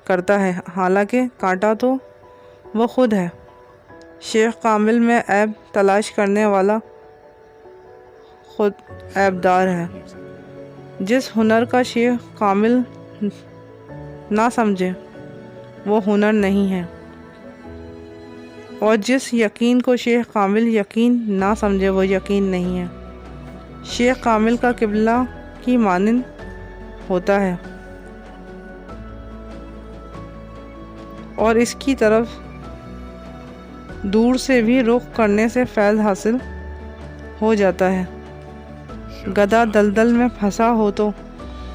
کرتا ہے، حالانکہ کانٹا تو وہ خود ہے۔ شیخ کامل میں عیب تلاش کرنے والا خود عیبدار ہے۔ جس ہنر کا شیخ کامل نہ سمجھے وہ ہنر نہیں ہے، اور جس یقین کو شیخ کامل یقین نہ سمجھے وہ یقین نہیں ہے۔ شیخ کامل کا قبلہ کی مانند ہوتا ہے اور اس کی طرف دور سے بھی رخ کرنے سے فیض حاصل ہو جاتا ہے۔ گدھا دلدل میں پھنسا ہو تو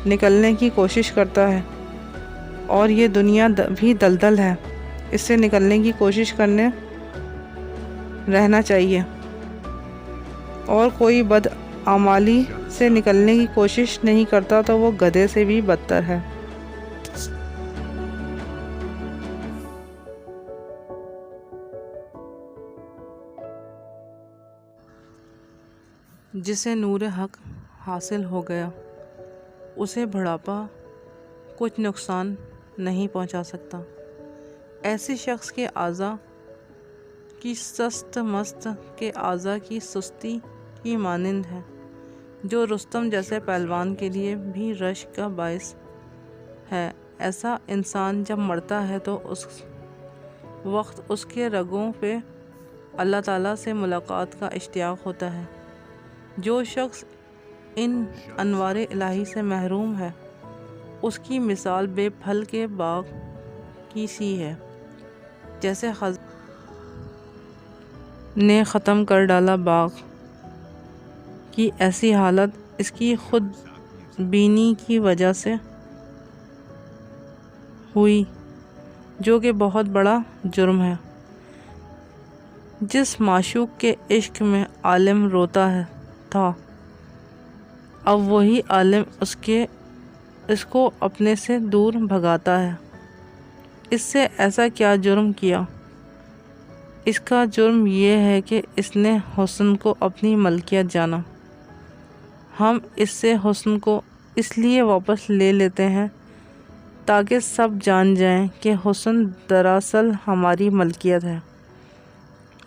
نکلنے کی کوشش کرتا ہے، اور یہ دنیا بھی دلدل ہے، اس سے نکلنے کی کوشش کرنے رہنا چاہیے۔ اور کوئی بدعمالی سے نکلنے کی کوشش نہیں کرتا تو وہ گدھے سے بھی بدتر ہے۔ جسے نور حق حاصل ہو گیا اسے بڑھاپا کچھ نقصان نہیں پہنچا سکتا۔ ایسے شخص کے اعضاء کی سست مست کے اعضاء کی سستی کی مانند ہے، جو رستم جیسے پہلوان کے لیے بھی رشک کا باعث ہے۔ ایسا انسان جب مرتا ہے تو اس وقت اس کے رگوں پہ اللہ تعالیٰ سے ملاقات کا اشتیاق ہوتا ہے۔ جو شخص ان انوار الہی سے محروم ہے اس کی مثال بے پھل کے باغ کی سی ہے، جیسے خزاں نے ختم کر ڈالا باغ کی ایسی حالت اس کی خود بینی کی وجہ سے ہوئی، جو کہ بہت بڑا جرم ہے۔ جس معشوق کے عشق میں عالم روتا تھا اب وہی عالم اس کو اپنے سے دور بھگاتا ہے۔ اس سے ایسا کیا جرم کیا؟ اس کا جرم یہ ہے کہ اس نے حسن کو اپنی ملکیت جانا۔ ہم اس سے حسن کو اس لیے واپس لے لیتے ہیں تاکہ سب جان جائیں کہ حسن دراصل ہماری ملکیت ہے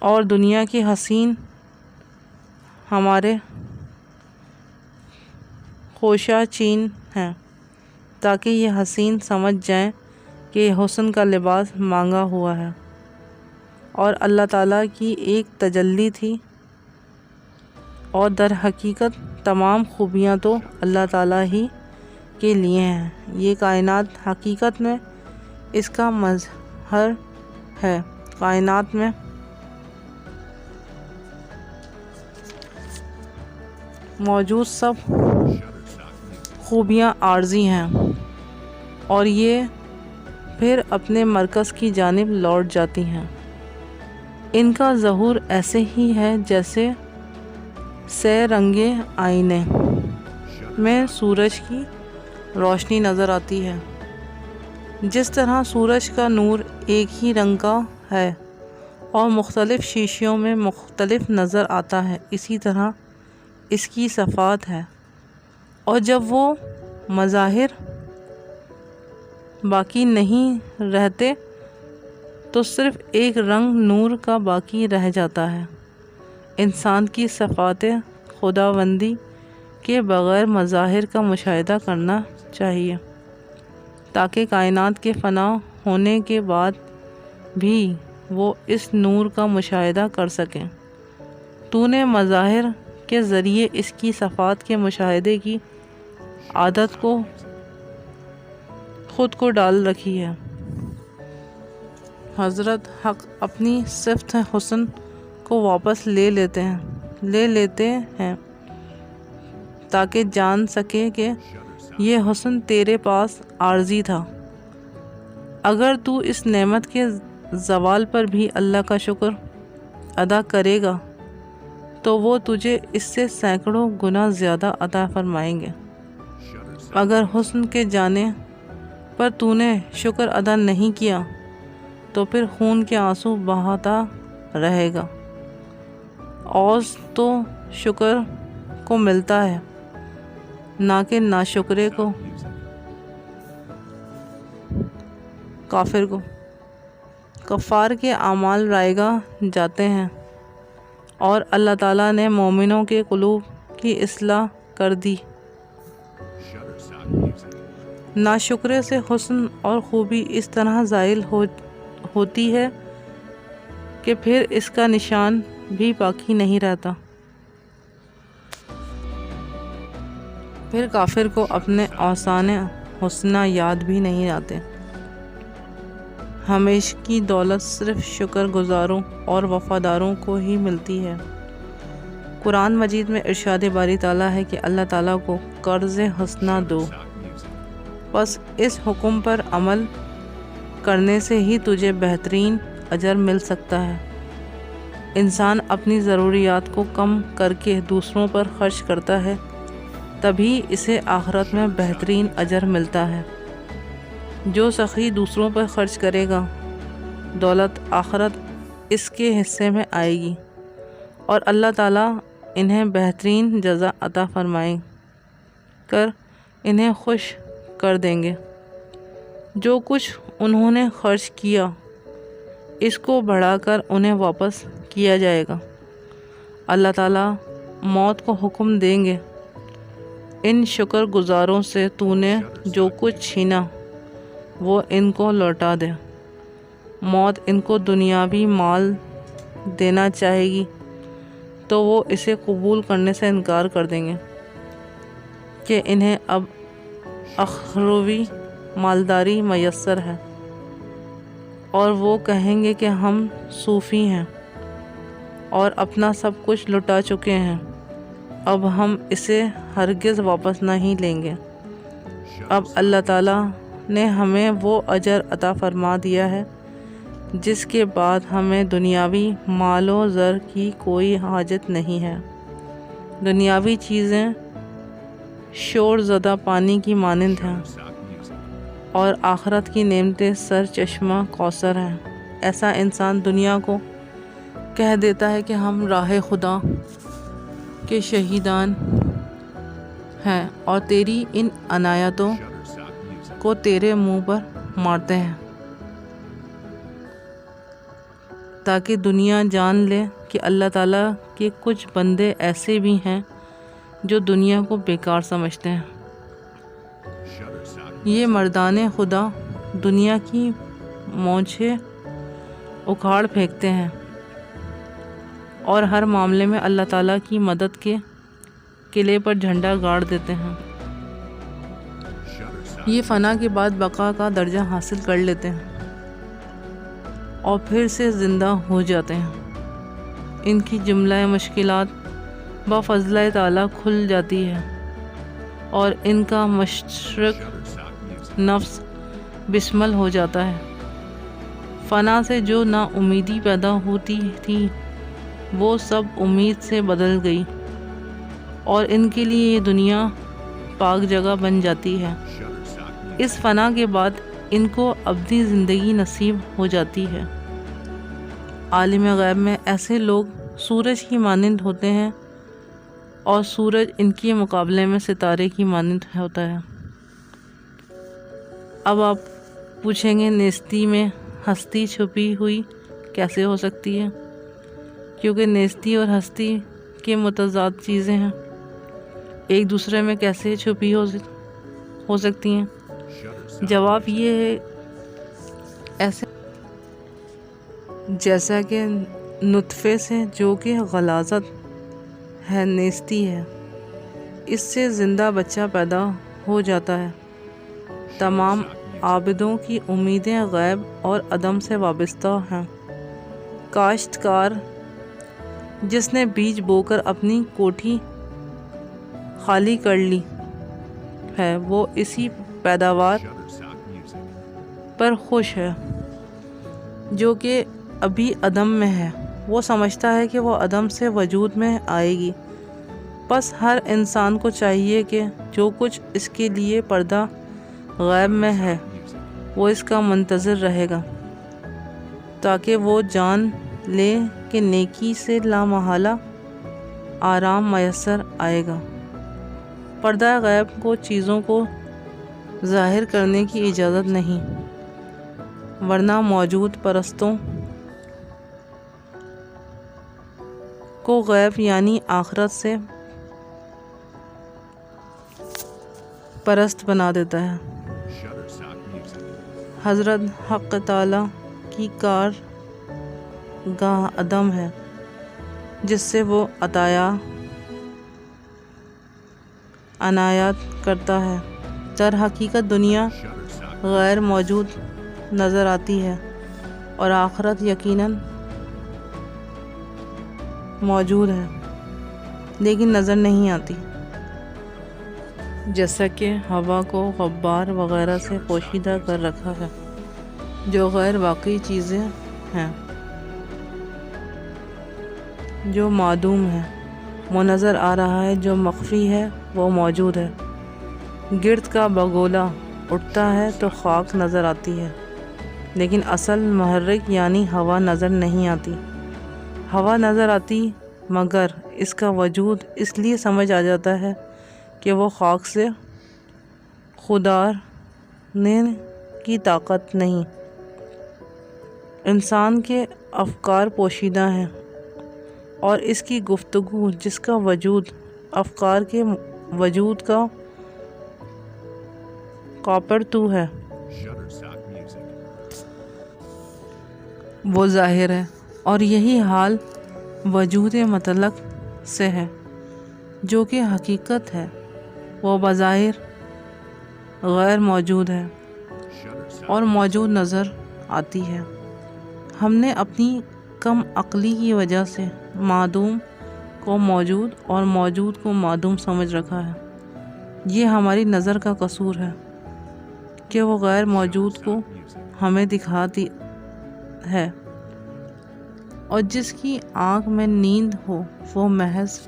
اور دنیا کی حسین ہمارے خوشا چین ہیں، تاکہ یہ حسین سمجھ جائیں کہ یہ حسن کا لباس مانگا ہوا ہے اور اللہ تعالیٰ کی ایک تجلی تھی، اور در حقیقت تمام خوبیاں تو اللہ تعالیٰ ہی کے لیے ہیں۔ یہ کائنات حقیقت میں اس کا مظہر ہے۔ کائنات میں موجود سب خوبیاں عارضی ہیں اور یہ پھر اپنے مرکز کی جانب لوٹ جاتی ہیں۔ ان کا ظہور ایسے ہی ہے جیسے سے رنگے آئینے میں سورج کی روشنی نظر آتی ہے۔ جس طرح سورج کا نور ایک ہی رنگ کا ہے اور مختلف شیشیوں میں مختلف نظر آتا ہے، اسی طرح اس کی صفات ہے، اور جب وہ مظاہر باقی نہیں رہتے تو صرف ایک رنگ نور کا باقی رہ جاتا ہے۔ انسان کی صفات خداوندی کے بغیر مظاہر کا مشاہدہ کرنا چاہیے تاکہ کائنات کے فنا ہونے کے بعد بھی وہ اس نور کا مشاہدہ کر سکیں۔ تو نے مظاہر کے ذریعے اس کی صفات کے مشاہدے کی عادت کو خود کو ڈال رکھی ہے۔ حضرت حق اپنی صفت حسن کو واپس لے لیتے ہیں تاکہ جان سکے کہ یہ حسن تیرے پاس عارضی تھا۔ اگر تو اس نعمت کے زوال پر بھی اللہ کا شکر ادا کرے گا تو وہ تجھے اس سے سینکڑوں گنا زیادہ عطا فرمائیں گے۔ اگر حسن کے جانے پر تو نے شکر ادا نہیں کیا تو پھر خون کے آنسو بہاتا رہے گا۔ عوض تو شکر کو ملتا ہے، نہ کہ ناشکرے کو، کافر کو۔ کفار کے اعمال رائگاں جاتے ہیں اور اللہ تعالیٰ نے مومنوں کے قلوب کی اصلاح کر دی۔ ناشکرے سے حسن اور خوبی اس طرح زائل ہوتی ہے کہ پھر اس کا نشان بھی باقی نہیں رہتا۔ پھر کافر کو اپنے اوصان حسنہ یاد بھی نہیں آتے۔ ہمیشہ کی دولت صرف شکر گزاروں اور وفاداروں کو ہی ملتی ہے۔ قرآن مجید میں ارشاد باری تعالیٰ ہے کہ اللہ تعالیٰ کو قرض حسنہ دو، بس اس حکم پر عمل کرنے سے ہی تجھے بہترین اجر مل سکتا ہے۔ انسان اپنی ضروریات کو کم کر کے دوسروں پر خرچ کرتا ہے، تبھی اسے آخرت میں بہترین اجر ملتا ہے۔ جو سخی دوسروں پر خرچ کرے گا، دولت آخرت اس کے حصے میں آئے گی اور اللہ تعالیٰ انہیں بہترین جزا عطا فرمائے کر انہیں خوش کر دیں گے۔ جو کچھ انہوں نے خرچ کیا اس کو بڑھا کر انہیں واپس کیا جائے گا۔ اللہ تعالیٰ موت کو حکم دیں گے، ان شکر گزاروں سے تو نے جو کچھ چھینا وہ ان کو لوٹا دے۔ موت ان کو دنیاوی مال دینا چاہے گی تو وہ اسے قبول کرنے سے انکار کر دیں گے کہ انہیں اب اخروی مالداری میسر ہے، اور وہ کہیں گے کہ ہم صوفی ہیں اور اپنا سب کچھ لٹا چکے ہیں، اب ہم اسے ہرگز واپس نہیں لیں گے۔ اب اللہ تعالیٰ نے ہمیں وہ اجر عطا فرما دیا ہے جس کے بعد ہمیں دنیاوی مال و زر کی کوئی حاجت نہیں ہے۔ دنیاوی چیزیں شور زدہ پانی کی مانند ہیں اور آخرت کی نعمتیں سر چشمہ کوثر ہیں۔ ایسا انسان دنیا کو کہہ دیتا ہے کہ ہم راہ خدا کے شہیدان ہیں اور تیری ان عنایتوں کو تیرے منہ پر مارتے ہیں، تاکہ دنیا جان لے کہ اللہ تعالیٰ کے کچھ بندے ایسے بھی ہیں جو دنیا کو بیکار سمجھتے ہیں۔ یہ مردان خدا دنیا کی مونچھیں اکھاڑ پھینکتے ہیں اور ہر معاملے میں اللہ تعالیٰ کی مدد کے قلعے پر جھنڈا گاڑ دیتے ہیں۔ یہ فنا کے بعد بقا کا درجہ حاصل کر لیتے ہیں اور پھر سے زندہ ہو جاتے ہیں۔ ان کی جملہ مشکلات بفضلِ تعالیٰ کھل جاتی ہے اور ان کا مشرق نفس بسمل ہو جاتا ہے۔ فنا سے جو نا امیدی پیدا ہوتی تھی وہ سب امید سے بدل گئی اور ان کے لیے یہ دنیا پاک جگہ بن جاتی ہے۔ اس فنا کے بعد ان کو ابدی زندگی نصیب ہو جاتی ہے۔ عالم غیب میں ایسے لوگ سورج کی مانند ہوتے ہیں اور سورج ان کے مقابلے میں ستارے کی مانند ہوتا ہے۔ اب آپ پوچھیں گے نیستی میں ہستی چھپی ہوئی کیسے ہو سکتی ہے؟ کیونکہ نیستی اور ہستی کے متضاد چیزیں ہیں، ایک دوسرے میں کیسے چھپی ہو سکتی ہیں؟ جواب یہ ہے ایسے جیسا کہ نطفے سے جو کہ غلاظت ہے نیستی ہے، اس سے زندہ بچہ پیدا ہو جاتا ہے۔ تمام عابدوں کی امیدیں غیب اور عدم سے وابستہ ہیں۔ کاشتکار جس نے بیج بو کر اپنی کوٹھی خالی کر لی ہے وہ اسی پیداوار پر خوش ہے۔ جو کہ ابھی عدم میں ہے، وہ سمجھتا ہے کہ وہ عدم سے وجود میں آئے گی۔ بس ہر انسان کو چاہیے کہ جو کچھ اس کے لیے پردہ غیب میں ہے وہ اس کا منتظر رہے گا، تاکہ وہ جان لے کہ نیکی سے لامحالہ آرام میسر آئے گا۔ پردہ غیب کو چیزوں کو ظاہر کرنے کی اجازت نہیں، ورنہ موجود پرستوں کو غیب یعنی آخرت سے پرست بنا دیتا ہے۔ حضرت حق تعالیٰ کی کار گاہ عدم ہے، جس سے وہ عنایات کرتا ہے۔ در حقیقت دنیا غیر موجود نظر آتی ہے اور آخرت یقیناً موجود ہے لیکن نظر نہیں آتی، جیسا کہ ہوا کو غبار وغیرہ سے پوشیدہ کر رکھا ہے، جو غیر واقعی چیزیں ہیں، جو معدوم ہے وہ نظر آ رہا ہے، جو مخفی ہے وہ موجود ہے۔ گرد کا بگولا اٹھتا ہے تو خاک نظر آتی ہے، لیکن اصل محرک یعنی ہوا نظر نہیں آتی۔ ہوا نظر آتی مگر اس کا وجود اس لیے سمجھ آ جاتا ہے کہ وہ خاک سے خودارنے کی طاقت نہیں۔ انسان کے افکار پوشیدہ ہیں اور اس کی گفتگو جس کا وجود افکار کے وجود کا کاپڑ تو ہے، وہ ظاہر ہے، اور یہی حال وجود مطلق سے ہے جو کہ حقیقت ہے، وہ بظاہر غیر موجود ہے اور موجود نظر آتی ہے۔ ہم نے اپنی کم عقلی کی وجہ سے معدوم کو موجود اور موجود کو معدوم سمجھ رکھا ہے۔ یہ ہماری نظر کا قصور ہے کہ وہ غیر موجود کو ہمیں دکھاتی ہے، اور جس کی آنکھ میں نیند ہو وہ محض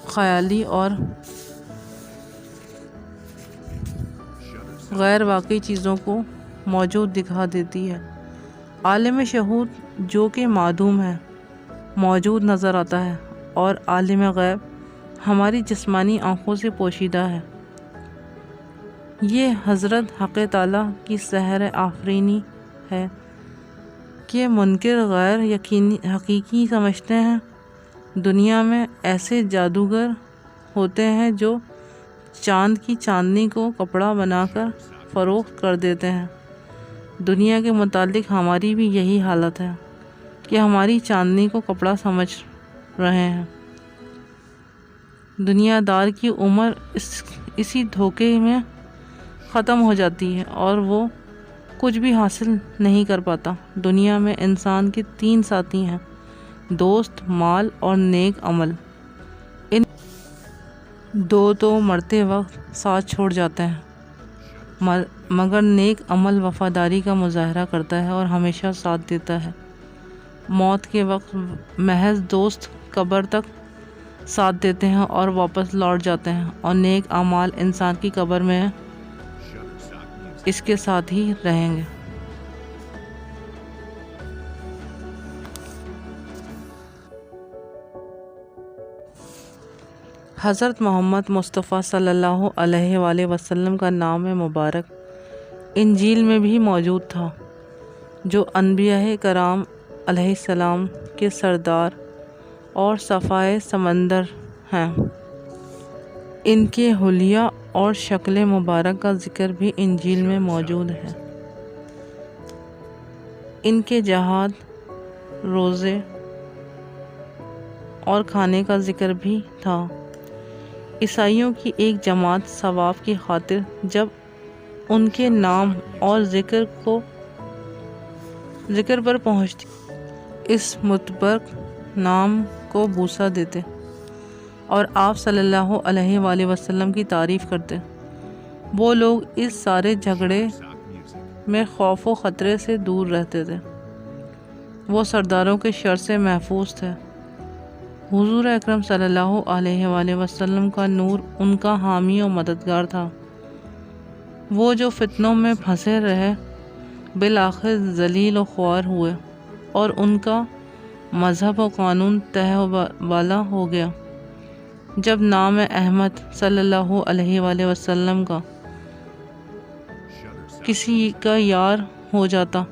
خیالی اور غیر واقعی چیزوں کو موجود دکھا دیتی ہے۔ عالم شہود جو کہ معدوم ہے موجود نظر آتا ہے، اور عالم غیب ہماری جسمانی آنکھوں سے پوشیدہ ہے۔ یہ حضرت حق تعالیٰ کی سحر آفرینی ہے کہ منکر غیر یقینی حقیقی سمجھتے ہیں۔ دنیا میں ایسے جادوگر ہوتے ہیں جو چاند کی چاندنی کو کپڑا بنا کر فروخت کر دیتے ہیں۔ دنیا کے متعلق ہماری بھی یہی حالت ہے کہ ہماری چاندنی کو کپڑا سمجھ رہے ہیں۔ دنیا دار کی عمر اسی دھوکے میں ختم ہو جاتی ہے اور وہ کچھ بھی حاصل نہیں کر پاتا۔ دنیا میں انسان کے 3 ساتھی ہیں: دوست، مال اور نیک عمل۔ ان 2 تو مرتے وقت ساتھ چھوڑ جاتے ہیں، مگر نیک عمل وفاداری کا مظاہرہ کرتا ہے اور ہمیشہ ساتھ دیتا ہے۔ موت کے وقت محض دوست قبر تک ساتھ دیتے ہیں اور واپس لوٹ جاتے ہیں، اور نیک اعمال انسان کی قبر میں اس کے ساتھ ہی رہیں گے۔ حضرت محمد مصطفیٰ صلی اللہ علیہ وآلہ وسلم کا نام مبارک انجیل میں بھی موجود تھا، جو انبیاء کرام علیہ السلام کے سردار اور صفائے سمندر ہیں۔ ان کے حلیہ اور شکل مبارک کا ذکر بھی انجیل میں موجود ہے۔ ان کے جہاد، روزے اور کھانے کا ذکر بھی تھا۔ عیسائیوں کی ایک جماعت ثواب کی خاطر جب ان کے نام اور ذکر پر پہنچتی اس متبرک نام کو بوسہ دیتے اور آپ صلی اللہ علیہ وآلہ وسلم کی تعریف کرتے۔ وہ لوگ اس سارے جھگڑے میں خوف و خطرے سے دور رہتے تھے۔ وہ سرداروں کے شر سے محفوظ تھے۔ حضور اکرم صلی اللہ علیہ وآلہ وسلم کا نور ان کا حامی و مددگار تھا۔ وہ جو فتنوں میں پھنسے رہے بالآخر ذلیل و خوار ہوئے اور ان کا مذہب و قانون تہ و بالا ہو گیا۔ جب نام احمد صلی اللہ علیہ وآلہ وسلم کا کسی کا یار ہو جاتا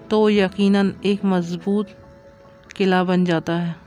تو وہ یقیناً ایک مضبوط قلعہ بن جاتا ہے۔